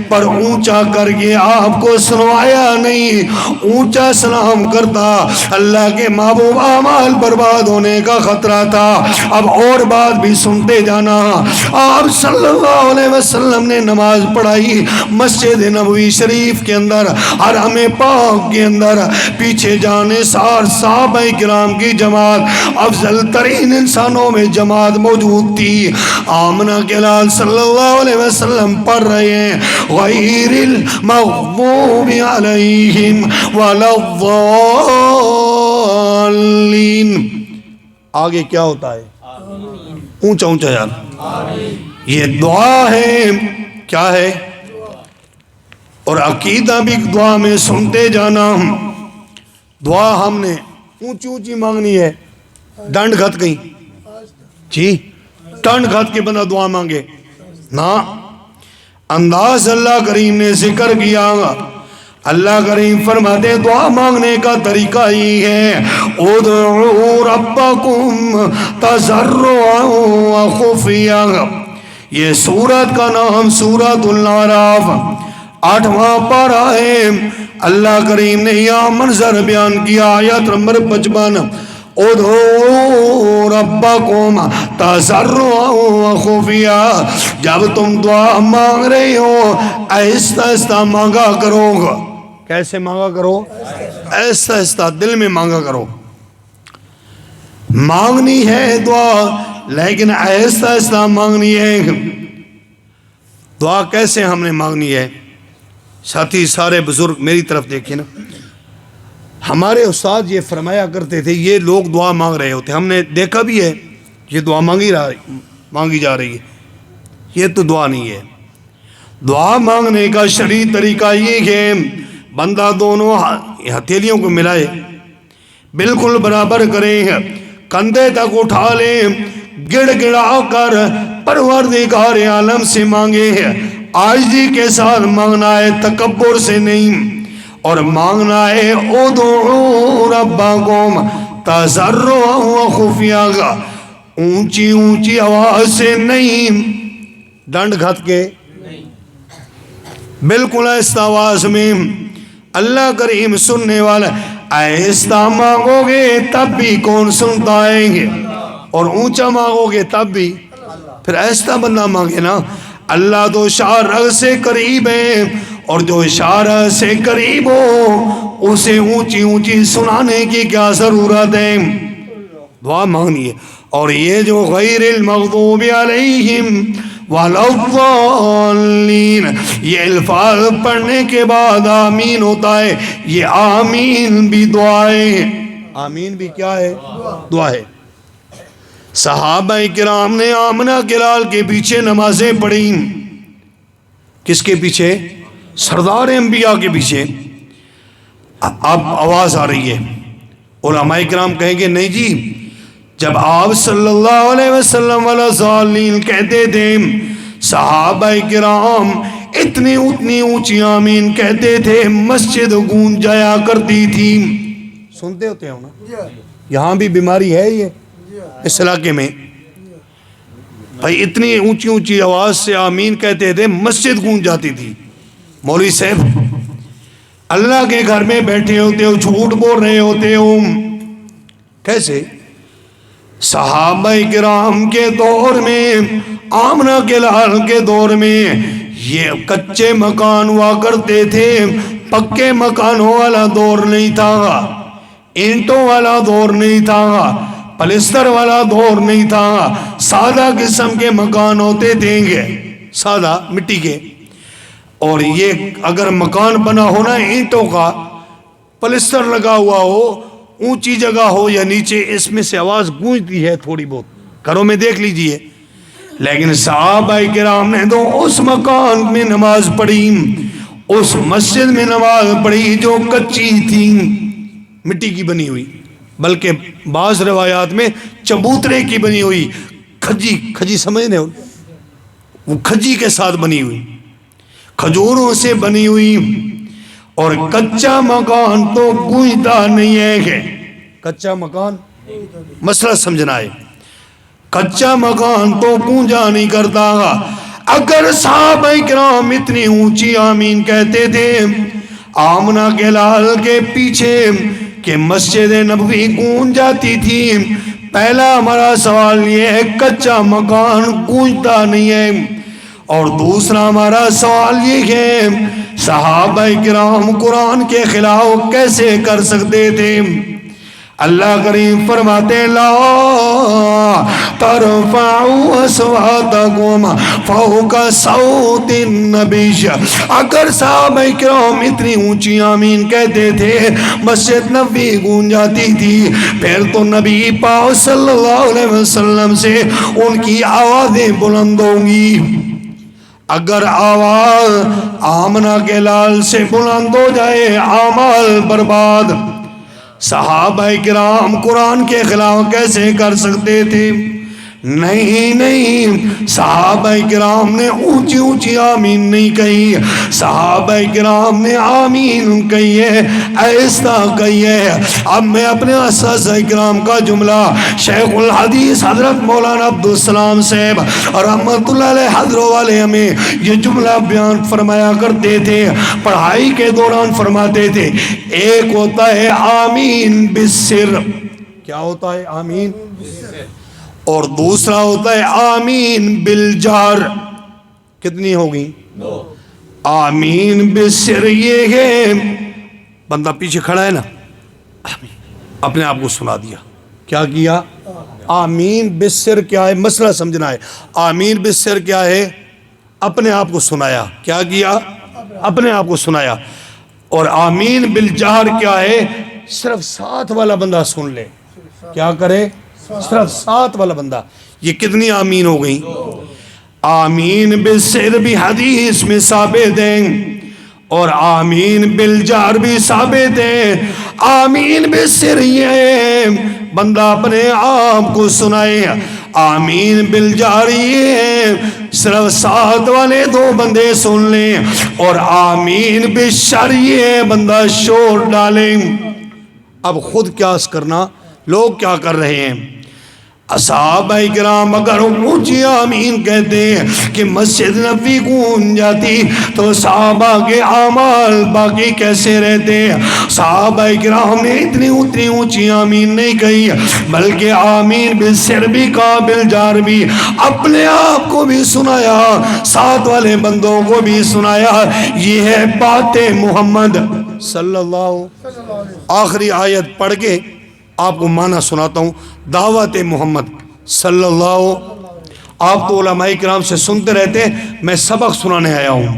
پر اونچا کر کے آپ کو سنوایا نہیں. اونچا سلام کرتا اللہ کے محبوب اعمال برباد ہونے کا خطرہ تھا. اب اور بات بھی سنتے جانا. آپ صلی اللہ علیہ وسلم نے نماز پڑھائی مسجد نبوی شریف کے اندر، حرم پاک کے اندر. پیچھے جانے سار صحابہ کرام کی جماعت افضل ترین انسانوں میں جماعت موجود تھی. آمنہ کے لال صلی اللہ علیہ وسلم پڑھ رہے ہیں غیر المغضوب علیہم ولا الضالین. آگے کیا ہوتا ہے؟ اونچا اونچا یار. یہ دعا ہے. کیا ہے؟ اور عقیدہ بھی دعا میں سنتے جانا. دعا ہم نے اونچی اونچی مانگنی ہے. ڈنڈ گھت گئی جی ٹنڈ گھت کے بندہ دعا مانگے نا. انداز اللہ کریم نے ذکر کیا. اللہ کریم فرماتے دعا مانگنے کا طریقہ ہی ہے ادعوا ربکم تضرعا وخفیا. یہ سورت کا نام سورۃ الاعراف 8واں پارہ ہے. اللہ کریم نے یہ منظر بیان کیا. آیت نمبر 55 ادعوا ربکم تضرعا وخفیا. جب تم دعا مانگ رہے ہو آہستہ آہستہ مانگا کرو. کیسے مانگا کرو؟ آہستہ آہستہ دل میں مانگا کرو. مانگنی ہے دعا لیکن آہستہ آہستہ مانگنی ہے. دعا کیسے ہم نے مانگنی ہے؟ ساتھی سارے بزرگ میری طرف دیکھیں نا. ہمارے استاد یہ فرمایا کرتے تھے یہ لوگ دعا مانگ رہے ہوتے. ہم نے دیکھا بھی ہے یہ دعا مانگی جا رہی ہے. یہ تو دعا نہیں ہے. دعا مانگنے کا شرعی طریقہ یہ ہے بندہ دونوں ہتھیلیوں کو ملائے بالکل برابر کرے کندھے تک اٹھا لے گڑ گڑا کر پروردگار عالم سے مانگے. عاجزی کے ساتھ مانگنا ہے تکبر سے نہیں. اور مانگنا ہے ادعوا ربکم تضرعا وخفیا. اونچی اونچی آواز سے نہیں ڈنڈ گھت کے بالکل آہستہ آواز میں. اللہ کریم سننے والا. آہستہ مانگو گے تب بھی کون سنتا ہے اور اونچا مانگو گے تب بھی. پھر آہستہ بندہ مانگے نا. اللہ تو شارع سے قریب ہے اور جو اشارہ سے قریب ہو اسے اونچی اونچی سنانے کی کیا ضرورت ہے؟ دعا مانگنی ہے. اور یہ جو غیر المغضوب علیہم ولا الضالین یہ الفاظ پڑھنے کے بعد آمین ہوتا ہے. یہ آمین بھی دعا ہے. آمین بھی کیا ہے؟ دعا ہے. صحابہ کرام نے آمنہ کے لال کے پیچھے نمازیں پڑھی. کس کے پیچھے؟ سردار انبیاء کے پیچھے. اب آواز آ رہی ہے. علماء کرام کہیں گے نہیں جی جب آپ صلی اللہ علیہ وسلم والضالین کہتے تھے صحابہ کرام اتنی اونچی آمین کہتے تھے مسجد گونج جایا کرتی تھی. سنتے ہوتے ہو نا. یہاں بھی بیماری ہے یہ اس علاقے میں بھائی اتنی اونچی اونچی آواز سے آمین کہتے تھے، مسجد گونج جاتی تھی۔ مولوی صاحب اللہ کے گھر میں بیٹھے ہوتے ہو، جھوٹ بول رہے ہوتے ہو، کیسے؟ صحابہ کرام کے دور میں، آمنہ کے لال کے دور میں یہ کچے مکان ہوا کرتے تھے، پکے مکانوں والا دور نہیں تھا، اینٹوں والا دور نہیں تھا، پلستر والا دور نہیں تھا، سادہ قسم کے مکان ہوتے تھے، سادہ مٹی کے۔ اور یہ اگر مکان بنا ہونا اینٹوں کا، پلستر لگا ہوا ہو، اونچی جگہ ہو یا نیچے، اس میں سے آواز گونجتی ہے تھوڑی بہت، گھروں میں دیکھ لیجئے۔ لیکن صحابہ کرام نے تو اس مکان میں نماز پڑھی، اس مسجد میں نماز پڑھی جو کچی تھی، مٹی کی بنی ہوئی، بلکہ بعض روایات میں چبوترے کی بنی ہوئی، کھجی سمجھنے ہو، وہ کھجی کے ساتھ بنی ہوئی، کھجوروں سے بنی ہوئی۔ اور کچا مکان تو گونجتا نہیں ہے کہ کچا مکان، مسئلہ سمجھنا ہے، کچا مکان تو گونجا نہیں کرتا۔ اگر صحابہ کرام اتنی اونچی آمین کہتے تھے آمنہ کے لال کے پیچھے کہ مسجد نبوی گونج جاتی تھی، پہلا ہمارا سوال یہ ہے کچا مکان گونجتا نہیں ہے، اور دوسرا ہمارا سوال یہ ہے صحابہ کرام قرآن کے خلاف کیسے کر سکتے تھے؟ اللہ کریم فرماتے لا ترفعوا اصواتکم فوق صوت النبی۔ اگر صحابہ کرام اتنی اونچی آمین کہتے تھے مسجد نبی گونج جاتی تھی، پھر تو نبی پاک صلی اللہ علیہ وسلم سے ان کی آوازیں بلند ہوں گی۔ اگر آواز آمنہ کے لال سے بلند ہو جائے اعمال برباد۔ صحابہ کرام قرآن کے خلاف کیسے کر سکتے تھے؟ نہیں، صحابہ کرام نے اونچی اونچی آمین نہیں کہی، صحابہ کرام نے آمین کہی ہے، ایسا کہی ہے۔ اب میں اپنے اساتذہ کرام کا جملہ شیخ الحدیث حضرت مولانا عبدالسلام صاحب رحمت اللہ علیہ حضرت والے ہمیں یہ جملہ بیان فرمایا کرتے تھے، پڑھائی کے دوران فرماتے تھے، ایک ہوتا ہے آمین بالسر، کیا ہوتا ہے آمین؟ اور دوسرا ہوتا ہے آمین بالجار۔ کتنی ہوگی؟ آمین بالسر یہ ہے بندہ پیچھے کھڑا ہے نا، اپنے آپ کو سنا دیا، کیا کیا؟ آمین بالسر کیا ہے؟ مسئلہ سمجھنا ہے۔ آمین بالسر کیا ہے؟ اپنے آپ کو سنایا، کیا کیا؟ اپنے آپ کو سنایا۔ اور آمین بالجار کیا ہے؟ صرف ساتھ والا بندہ سن لے، کیا کرے؟ صرف ساتھ والا بندہ۔ یہ کتنی آمین ہو گئی؟ آمین بالسر بھی حدیث میں ثابت ہے، اور آمین بالجار بھی ثابت ہے۔ آمین بالسر یہ ہے بندہ اپنے آپ کو سنائے، آمین بالجار یہ ہے صرف ساتھ والے دو بندے سن لیں، اور آمین بالشر یہ ہے بندہ شور ڈالے۔ اب خود قیاس کرنا لوگ کیا کر رہے ہیں۔ صحابہ کرام اگر اونچی آمین کہتے ہیں کہ مسجد نبوی گونج جاتی، تو صحابہ کے اعمال باقی کیسے رہتے؟ صحابہ کرام نے اتنی اونچی آمین نہیں کہی، بلکہ آمین بالسر بھی کہا، بالجار بھی، اپنے آپ کو بھی سنایا، ساتھ والے بندوں کو بھی سنایا۔ یہ ہے بات محمد صلی اللہ۔ آخری آیت پڑھ کے آپ کو معنی سناتا ہوں، دعوت محمد صلی اللہ۔ آپ تو علماء کرام سے سنتے رہتے ہیں، میں سبق سنانے آیا ہوں۔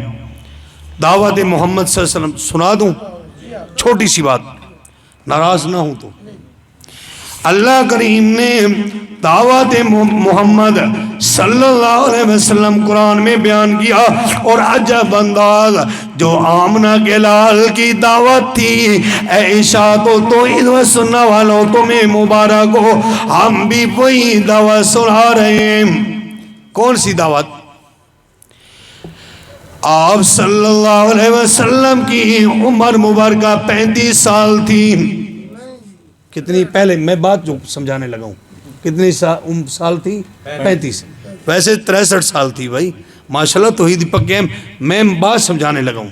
دعوت محمد صلی اللہ علیہ وسلم سنا دوں؟ چھوٹی سی بات، ناراض نہ ہوں تو۔ اللہ کریم نے دعوت محمد صلی اللہ علیہ وسلم قرآن میں بیان کیا، اور عجب انداز جو آمنہ کے لال کی دعوت تھی، اے اشاعت و توحید و سنہ والوں تمہیں مبارک ہو، ہم بھی وہی دعوت سنا رہے ہیں۔ کون سی دعوت؟ آپ صلی اللہ علیہ وسلم کی عمر مبارکہ 35 سال تھی۔ کتنی؟ پہلے میں بات جو سمجھانے لگا ہوں، کتنی سال تھی؟ 35. ویسے 63 سال تھی بھائی ماشاءاللہ. توحید پکے. میں بات سمجھانے لگا ہوں.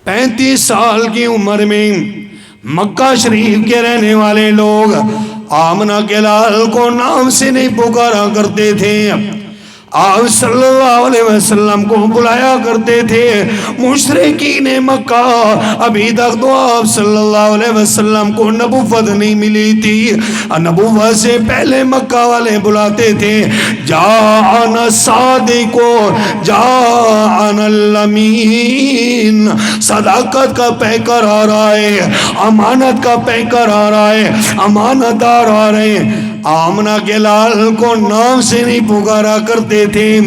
35 سال کی عمر میں مکہ شریف کے رہنے والے لوگ آمنہ کے لال کو نام سے نہیں پکارا کرتے تھے. آپ صلی اللہ علیہ وسلم کو بلایا کرتے تھے. مشرکین مکہ ابھی تک تو آپ صلی اللہ علیہ وسلم کو نبوت نہیں ملی تھی. نبوت سے پہلے مکہ والے بلاتے تھے جاءنا صادق جاءنا الامین. صداقت کا پیکر آ رہا ہے, امانت کا پیکر آ رہا ہے, امانت دار آ رہے ہیں. آمنہ کے لال کو نام سے نہیں پکارا کرتے تھے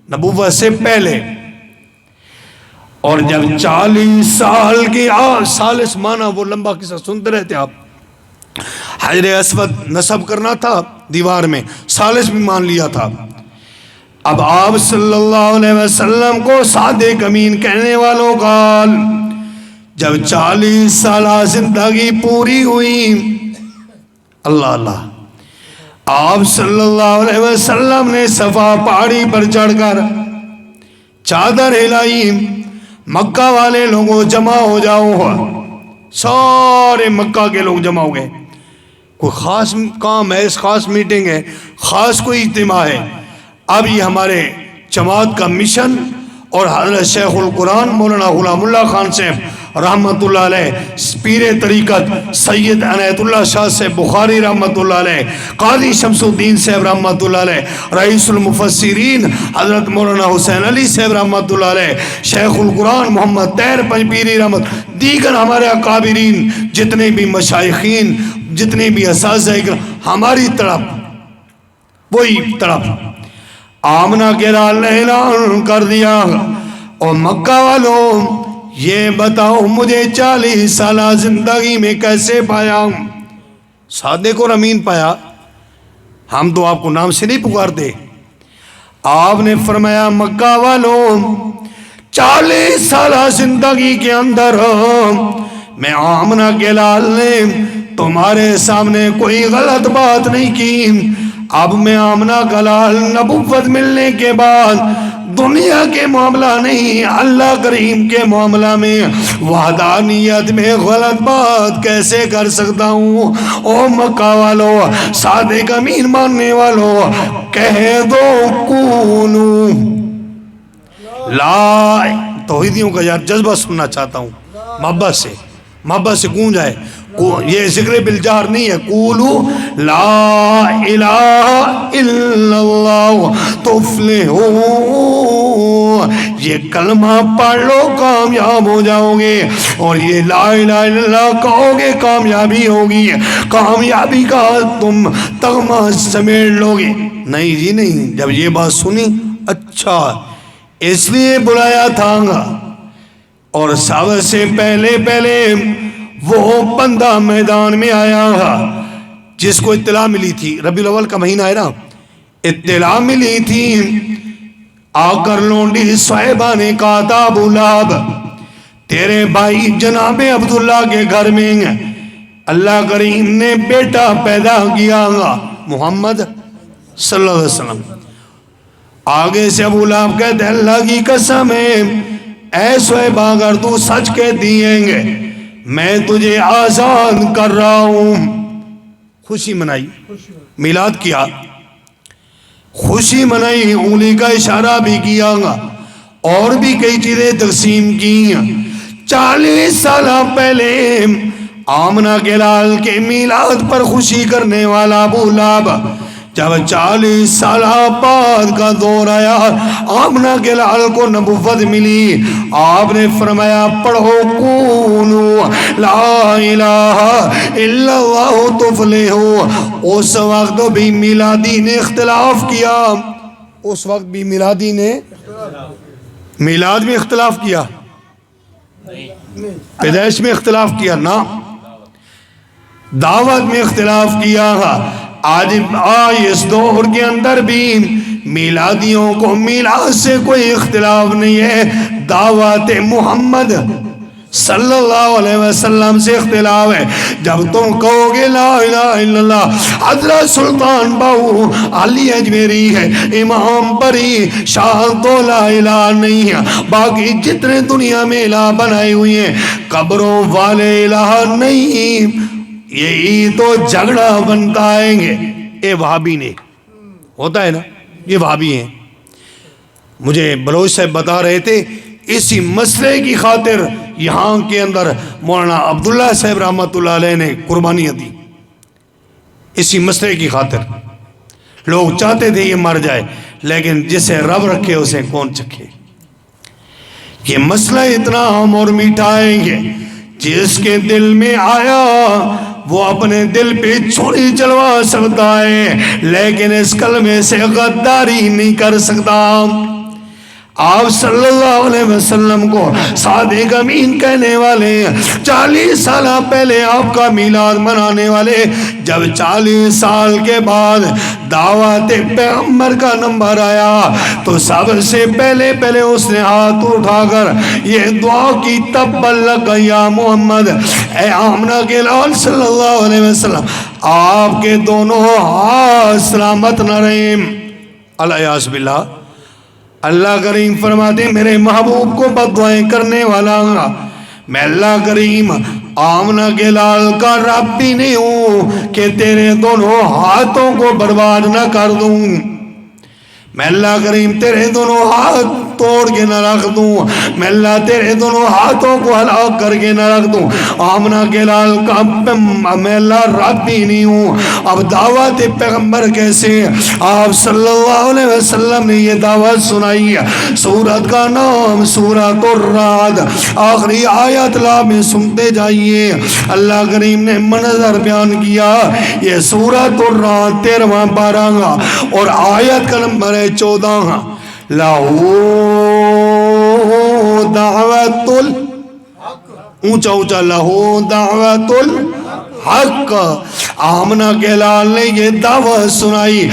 نبوت سے پہلے. اور جب 40 سال کی سالس مانا وہ لمبا قصہ سنتے رہتے آپ. حجر اسود نصب کرنا تھا دیوار میں, سالس بھی مان لیا تھا. اب آپ صلی اللہ علیہ وسلم کو صادق امین کہنے والوں کا جب 40 سالہ زندگی پوری ہوئی, اللہ اللہ, آپ صلی اللہ علیہ وسلم نے صفا پہاڑی پر چڑھ کر چادر ہلائی. مکہ والے لوگوں جمع ہو جاؤ. سارے مکہ کے لوگ جمع ہو گئے. کوئی خاص کام ہے, خاص میٹنگ ہے, خاص کوئی اجتماع ہے. اب یہ ہمارے جماعت کا مشن اور حضرت شیخ القرآن مولانا غلام اللہ خان صاحب رحمت اللہ علیہ, پیر طریقت سید عنایت اللہ شاہ سے بخاری رحمت اللہ علیہ, قاضی شمس الدین صاحب رحمت اللہ علیہ, رئیس المفسرین حضرت مولانا حسین علی صاحب رحمت اللہ علیہ, شیخ القرآن محمد طاہر پنجپیری رحمت, دیگر ہمارے اکابرین جتنے بھی مشائخین جتنے بھی اساتذہ ہماری طرف وہی طرف آمنہ کے لال نے اعلان کر دیا. اور مکہ والوں یہ بتاؤ مجھے 40 سالہ زندگی میں کیسے پایا؟ صادق اور امین پایا. ہم تو آپ کو نام سے نہیں پکارتے. آپ نے فرمایا مکہ والوں 40 سالہ زندگی کے اندر میں آمنہ کے لال نے تمہارے سامنے کوئی غلط بات نہیں کی. اب میں آمنہ کا لال نبوت ملنے کے بعد دنیا کے معاملہ نہیں اللہ کریم کے معاملہ میں وحدانیت میں غلط بات کیسے کر سکتا ہوں؟ او مکہ والو, صادق امین ماننے والو, کہہ دو کونو لا. توحیدیوں کا یار جذبہ سننا چاہتا ہوں, محبت سے گونج جائے. یہ ذکر بالجہر نہیں ہے. قولو لا الہ الا اللہ تفلحون. یہ کلمہ پڑھ لو کامیاب ہو جاؤ گے, اور یہ لا الہ الا اللہ کہو گے کامیابی ہوگی. کامیابی کا تم تغمہ سمیٹ لو گے. نہیں جی نہیں. جب یہ بات سنی اچھا اس لیے بلایا تھا. اور سب سے پہلے وہ بندہ میدان میں آیا جس کو اطلاع ملی تھی. ربیع الاول کا مہینہ ہے نا, اطلاع ملی تھی. آ کر لونڈی صاحبہ نے کہا تھا ابو لہب تیرے بھائی جناب عبداللہ کے گھر میں اللہ کریم نے بیٹا پیدا کیا محمد صلی اللہ علیہ وسلم. آگے سے ابو لہب کہتے اللہ کی قسم ہے اے صاحبہ اگر تو سچ کہتی ہیں میں تجھے آزاد کر رہا ہوں. خوشی منائی, میلاد کیا, خوشی منائی, انگلی کا اشارہ بھی کیا, اور بھی کئی چیزیں تقسیم کی. 40 سالہ پہلے آمنہ کے لال کے میلاد پر خوشی کرنے والا ابو لہب جب 40 سالہ بعد کا دور آیا, آمنہ کے لال کو نبوت ملی. آپ نے فرمایا پڑھو کونو لا الہ الا اللہ تفلحو. اس وقت بھی میلادی نے اختلاف کیا. اس وقت بھی میلادی نے میلاد میں اختلاف کیا, پیدائش میں اختلاف کیا نا, دعوت میں اختلاف کیا. آج اس دور کے اندر بھی میلادیوں کو میلاد سے کوئی اختلاف نہیں ہے. دعوت محمد صلی اللہ علیہ وسلم سے اختلاف ہے. جب تم کہو گے لا الہ الا اللہ، حضرت سلطان باہو علی اجمیری ہے، امام بری شاہ تو لا الہ نہیں ہے، باقی جتنے دنیا میں الہ بنائی ہوئی ہیں قبروں والے الہ نہیں. یہی تو جھگڑا بنتا ہے. اے وہابی نے ہوتا ہے نا، یہ وہابی ہیں. مجھے بلوچ صاحب بتا رہے تھے اسی مسئلے کی خاطر یہاں کے اندر مولانا عبداللہ صاحب رحمۃ اللہ علیہ نے قربانیاں دی. اسی مسئلے کی خاطر لوگ چاہتے تھے یہ مر جائے، لیکن جسے رب رکھے اسے کون چکھے. یہ مسئلہ اتنا عام اور میٹھا ہے، جس کے دل میں آیا وہ اپنے دل پہ چھری چلوا سکتا ہے، لیکن اس کلمے سے غداری نہیں کر سکتا. آپ صلی اللہ علیہ وسلم کو صادق امین کہنے والے، 40 سال پہلے آپ کا میلاد منانے والے، جب 40 سال کے بعد دعوت پیغمبر کا نمبر آیا تو سب سے پہلے اس نے ہاتھ اٹھا کر یہ دعا کی، تبلک یا محمد، اے آمنہ کے لال صلی اللہ علیہ وسلم، آپ کے دونوں ہاتھ سلامت نہ رہیں. الیاذ باللہ. اللہ کریم فرماتے میرے محبوب کو بد دعائیں کرنے والا میں اللہ کریم آمنہ کے لال کا رب بھی نہیں ہوں کہ تیرے دونوں ہاتھوں کو برباد نہ کر دوں. میں اللہ کریم تیرے دونوں ہاتھ توڑ کے نہ رکھ دوں، میں اللہ تیرے دونوں ہاتھوں کو ہلاک کر کے نہ رکھ دوں. آمنہ کے لال کا میں اللہ رب بھی نہیں ہوں. اب دعوت پیغمبر کیسے؟ آپ صلی اللہ علیہ وسلم نے یہ دعوت سنائی. سورت کا نام سورۃ الرعد، آخری آیت لا میں سنتے جائیے. اللہ کریم نے منظر بیان کیا. یہ سورۃ الرعد 13واں پارہ اور آیت کا نمبر ہے 14. لہو دعوت اونچا اونچا لہو دعوت الحق. آمنہ کے لال نے یہ دعوت سنائی،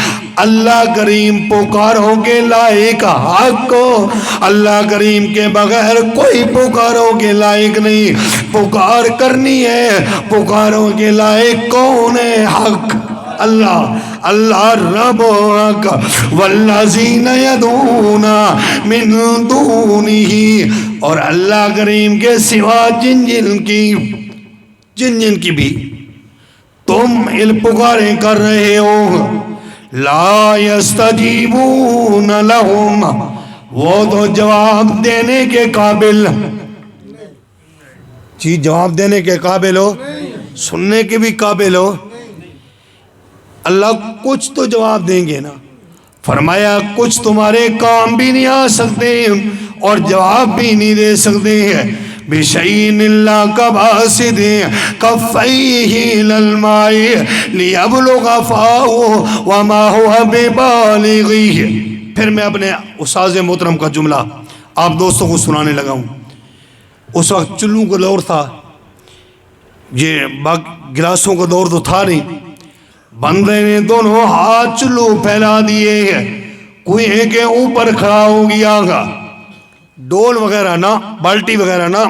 اللہ کریم پکاروں کے لائق حق، اللہ کریم کے بغیر کوئی پکاروں کے لائق نہیں. پکار کرنی ہے، پکاروں کے لائق کون ہے؟ حق اللہ. اللہ رب حق والذین یدعون من دونہ، اور اللہ کریم کے سوا جن جن کی بھی تم پکاریں کر رہے ہو، لا یستجیبون لہم، وہ تو جواب دینے کے قابل، جی جواب دینے کے قابل ہو، سننے کے بھی قابل ہو. اللہ کچھ تو جواب دیں گے نا. فرمایا کچھ تمہارے کام بھی نہیں آ سکتے اور جواب بھی نہیں دے سکتے ہیں. بِشَيْءٍ إِلَّا كَبَاسِطٍ كَفَّيْهِ إِلَى الْمَاءِ لِيَبْلُغَ فَاهُ وَمَا هُوَ بِبَالِغِهِ. پھر میں اپنے استاذ محترم کا جملہ آپ دوستوں کو سنانے لگا ہوں. اس وقت چلوں کا دور تھا، یہ گلاسوں کا دور تو تھا نہیں. بندے نے دونوں ہاتھ چلو پھیلا دیے ہیں، کنویں کے اوپر کھڑا ہو گیا گا، ڈول وغیرہ نہ، بالٹی وغیرہ نہ.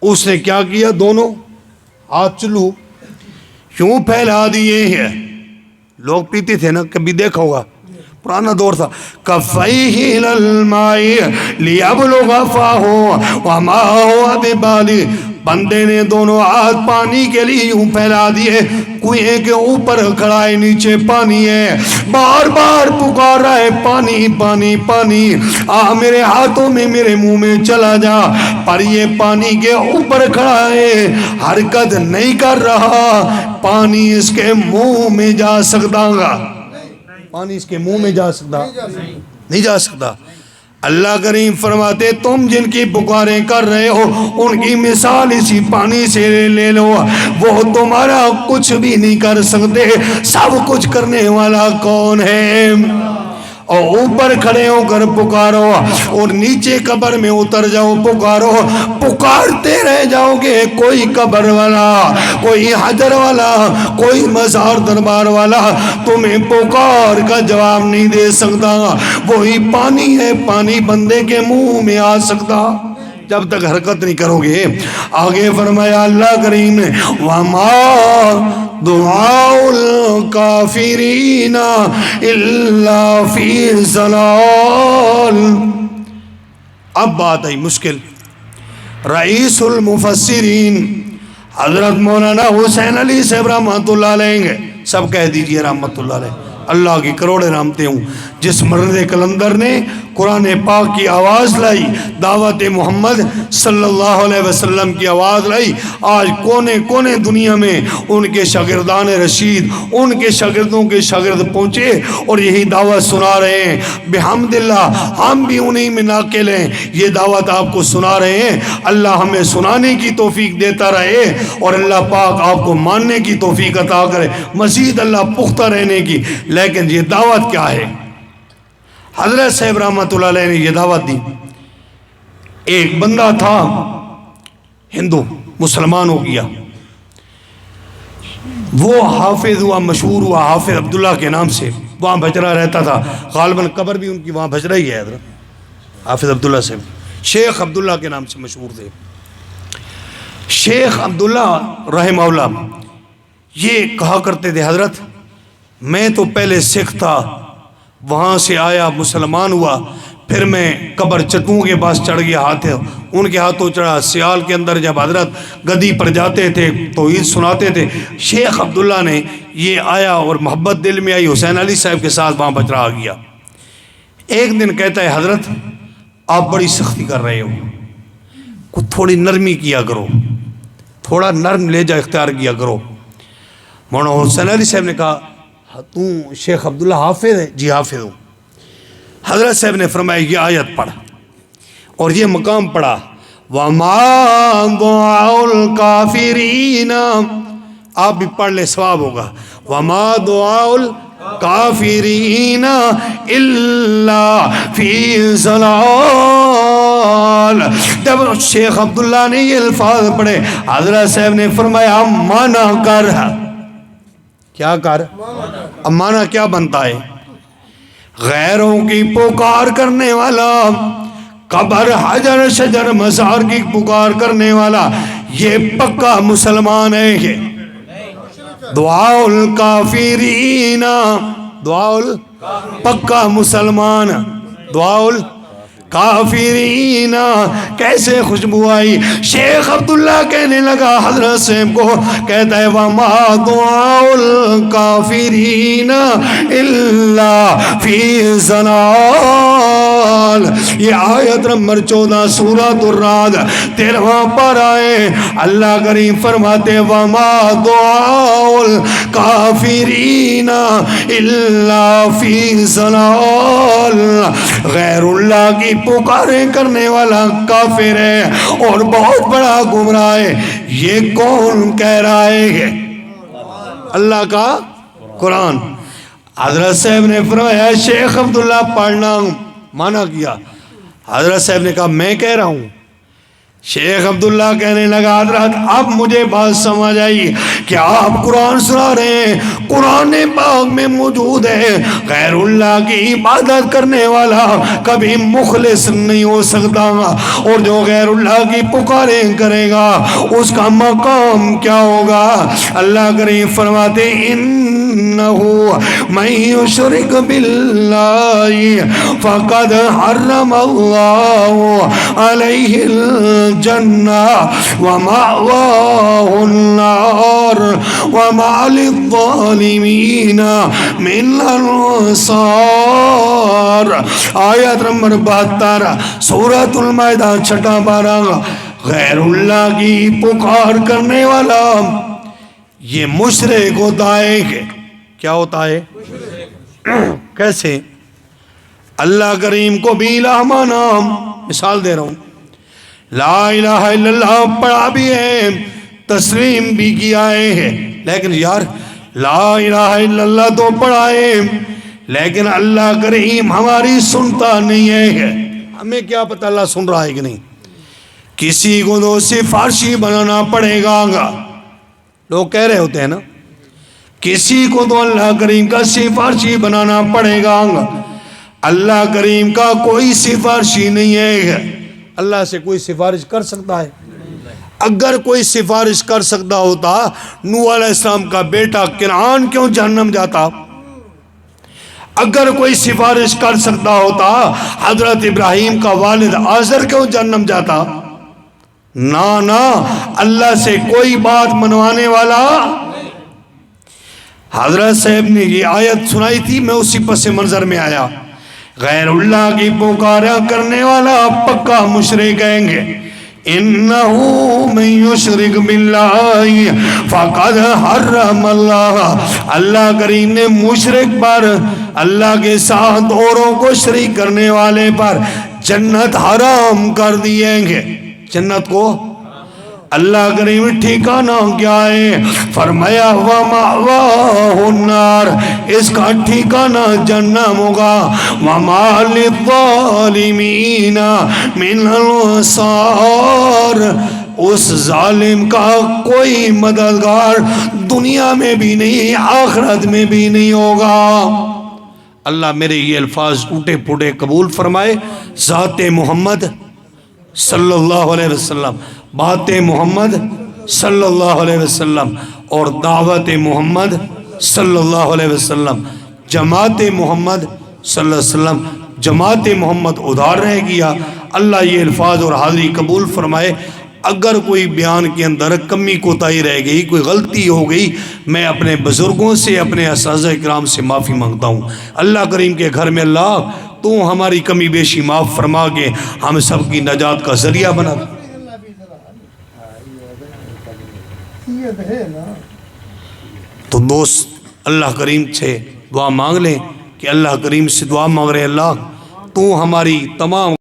اس نے کیا کیا؟ دونوں ہاتھ چلو کیوں پھیلا دیے ہیں؟ لوگ پیتے تھے نا، کبھی دیکھا ہوگا، پرانا دور تھا. کفیہ للمائی لیبلغ فاہ وما ہوا ببالی. بندے نے دونوں ہاتھ پانی کے لیے یوں پھیلا دیے، کنویں کے اوپر کھڑا ہے، نیچے پانی ہے، بار بار پکار رہا ہے پانی پانی پانی، آ میرے ہاتھوں میں میرے منہ میں چلا جا. پر یہ پانی کے اوپر کھڑا ہے، حرکت نہیں کر رہا. پانی اس کے منہ میں جا سکتا گا؟ پانی اس کے منہ میں جا سکتا؟ نہیں جا سکتا. اللہ کریم فرماتے تم جن کی پکاریں کر رہے ہو ان کی مثال اسی پانی سے لے لو. وہ تمہارا کچھ بھی نہیں کر سکتے. سب کچھ کرنے والا کون ہے؟ اور اوپر کھڑے ہو کر پکارو اور نیچے قبر میں اتر جاؤ پکارو. پکارتے رہ جاؤ گے. کوئی قبر والا، کوئی حجر والا، کوئی مزار دربار والا تمہیں پکار کا جواب نہیں دے سکتا. وہی پانی ہے، پانی بندے کے منہ میں آ سکتا جب تک حرکت نہیں کرو گے. آگے فرمایا اللہ کریم نے وَمَا دُعَاءُ الْكَافِرِينَ إِلَّا فِي ضَلَالٍ. اب بات آئی مشکل. رئیس المفسرین حضرت مولانا حسین علی صاحب رحمۃ اللہ علیہ، سب کہہ دیجئے رحمۃ اللہ علیہ، اللہ کی کروڑے رحمتیں ہوں. جس مرد کلندر نے قرآن پاک کی آواز لائی، دعوت محمد صلی اللہ علیہ وسلم کی آواز لائی، آج کونے کونے دنیا میں ان کے شاگردان رشید، ان کے شاگردوں کے شاگرد پہنچے اور یہی دعوت سنا رہے ہیں. بحمداللہ ہم بھی انہی میں ناقل ہیں، یہ دعوت آپ کو سنا رہے ہیں. اللہ ہمیں سنانے کی توفیق دیتا رہے اور اللہ پاک آپ کو ماننے کی توفیق عطا کرے، مزید اللہ پختہ رہنے کی. لیکن یہ دعوت کیا ہے؟ حضرت صاحب رحمۃ اللہ علیہ نے یہ دعوت دی. ایک بندہ تھا ہندو، مسلمان ہو گیا، وہ حافظ ہوا، مشہور ہوا حافظ عبداللہ کے نام سے، وہاں بھجرا رہتا تھا. غالباً قبر بھی ان کی وہاں بھجرا ہی ہے. حضرت حافظ عبداللہ سے، شیخ عبداللہ کے نام سے مشہور تھے. شیخ عبداللہ رحمہ اللہ یہ کہا کرتے تھے حضرت میں تو پہلے سکھ تھا، وہاں سے آیا مسلمان ہوا، پھر میں قبر چٹوں کے پاس چڑھ گیا، ہاتھ ان کے ہاتھوں چڑھا. سیال کے اندر جب حضرت گدی پر جاتے تھے توحید سناتے تھے. شیخ عبداللہ نے یہ آیا اور محبت دل میں آئی، حسین علی صاحب کے ساتھ وہاں بچ رہا گیا. ایک دن کہتا ہے حضرت آپ بڑی سختی کر رہے ہو، کچھ تھوڑی نرمی کیا کرو، تھوڑا نرم لہجہ اختیار کیا کرو. مولانا حسین علی صاحب نے کہا تم شیخ عبداللہ حافظ ہے؟ جی حافظ ہوں. حضرت صاحب نے فرمایا یہ آیت پڑھ اور یہ مقام پڑھا وَمَا دُعَاءُ الْكَافِرِينَ. آپ بھی پڑھ لے ثواب ہوگا. وَمَا دُعَاءُ الْكَافِرِينَ إِلَّا فِي ضَلَالٍ. جب شیخ عبداللہ نے یہ الفاظ پڑھے حضرت صاحب نے فرمایا مانا کر. کیا کر؟ اب مانا کیا بنتا ہے؟ غیروں کی پکار کرنے والا، قبر حجر شجر مزار کی پکار کرنے والا، یہ پکا مسلمان ہے. یہ دعاء الکافرین، دعاء پکا مسلمان، دعاء کافرین. کیسے خوشبو آئی. شیخ عبداللہ کہنے لگا حضرت صاحب کو، کہتا ہے وَمَا دُعَاءُ الْكَافِرِينَ إِلَّا فِي ضَلَالٍ. یہ آیت نمبر 14 سورۃ الرعد 13واں پارہ ہے. اللہ کریم فرماتے وَمَا دُعَاءُ الْكَافِرِينَ إِلَّا فِي ضَلَالٍ. غیر اللہ کی پکاریں کرنے والا کافر ہے اور بہت بڑا گمراہ ہے. یہ کون کہہ رہا ہے؟ اللہ کا قرآن. حضرت صاحب نے فرمایا شیخ عبداللہ پڑھنا، مانا کیا. حضرت صاحب نے کہا میں کہہ رہا ہوں. شیخ عبداللہ کہنے لگا حضرت اب مجھے بات سمجھ آئی کہ آپ قرآن سنا رہے ہیں، قرآن پاک میں موجود ہے غیر اللہ کی عبادت کرنے والا کبھی مخلص نہیں ہو سکتا، اور جو غیر اللہ کی پکاریں کرے گا اس کا مقام کیا ہوگا. اللہ کریم فرماتے انہو من یشرک باللہ فقد حرم اللہ علیہ الجنہ ومأواہ النار وما للظالمین من انصار. آیت نمبر 72 سورۃ المائدہ 6واں پارہ. غیر اللہ کی پکار کرنے والا یہ مشرک ہوتا ہے. کیا ہوتا ہے؟ کیسے؟ اللہ کریم کو بھی الہ مانا. مثال دے رہا ہوں، لا الہ الا اللہ پڑھا بھی ہے، تسلیم بھی کیا ہے، لیکن یار لا الہ الا اللہ تو پڑھا ہے لیکن اللہ کریم ہماری سنتا نہیں ہے. ہمیں کیا پتہ اللہ سن رہا ہے کہ نہیں. کسی کو تو سفارشی بنانا پڑے گا. لوگ کہہ رہے ہوتے ہیں نا، کسی کو تو اللہ کریم کا سفارشی بنانا پڑے گا. اللہ کریم کا کوئی سفارشی نہیں ہے. اللہ سے کوئی سفارش کر سکتا ہے؟ اگر کوئی سفارش کر سکتا ہوتا نوح علیہ السلام کا بیٹا کنعان کیوں جہنم جاتا؟ اگر کوئی سفارش کر سکتا ہوتا حضرت ابراہیم کا والد آزر کیوں جہنم جاتا؟ نا اللہ سے کوئی بات منوانے والا۔ حضرت صاحب نے یہ آیت سنائی تھی، میں اسی پس منظر میں آیا، غیر اللہ کی پکارا کرنے والا پکا مشرک کہیں گے، انہو من یشرک باللہ فقد حرم اللہ کریم نے مشرک پر، اللہ کے ساتھ اوروں کو شریک کرنے والے پر جنت حرام کر دیئیں گے۔ جنت کو اللہ کریم ٹھکانہ کیا ہے؟ فرمایا وَمَأْوَاهُ النَّارُ، اس کا ٹھکانہ جہنم ہوگا، وَمَا لِلظَّالِمِينَ مِنْ انصار، اس ظالم کا کوئی مددگار دنیا میں بھی نہیں آخرت میں بھی نہیں ہوگا۔ اللہ میرے یہ الفاظ ٹوٹے پھوٹے قبول فرمائے، ذات محمد صلی اللہ علیہ وسلم، بات محمد صلی اللہ علیہ وسلم اور دعوت محمد صلی اللہ علیہ وسلم، جماعت محمد صلی اللہ علیہ وسلم، جماعت محمد ادھار رہ گیا۔ اللہ یہ الفاظ اور حاضری قبول فرمائے۔ اگر کوئی بیان کے اندر کمی کوتاہی رہ گئی، کوئی غلطی ہو گئی، میں اپنے بزرگوں سے، اپنے اساتذہ کرام سے معافی مانگتا ہوں۔ اللہ کریم کے گھر میں اللہ تو ہماری کمی بیشی معاف فرما کے ہم سب کی نجات کا ذریعہ بنا۔ تو دوست اللہ کریم سے دعا مانگ لیں کہ اللہ کریم سے دعا مانگ رہے، اللہ تو ہماری تمام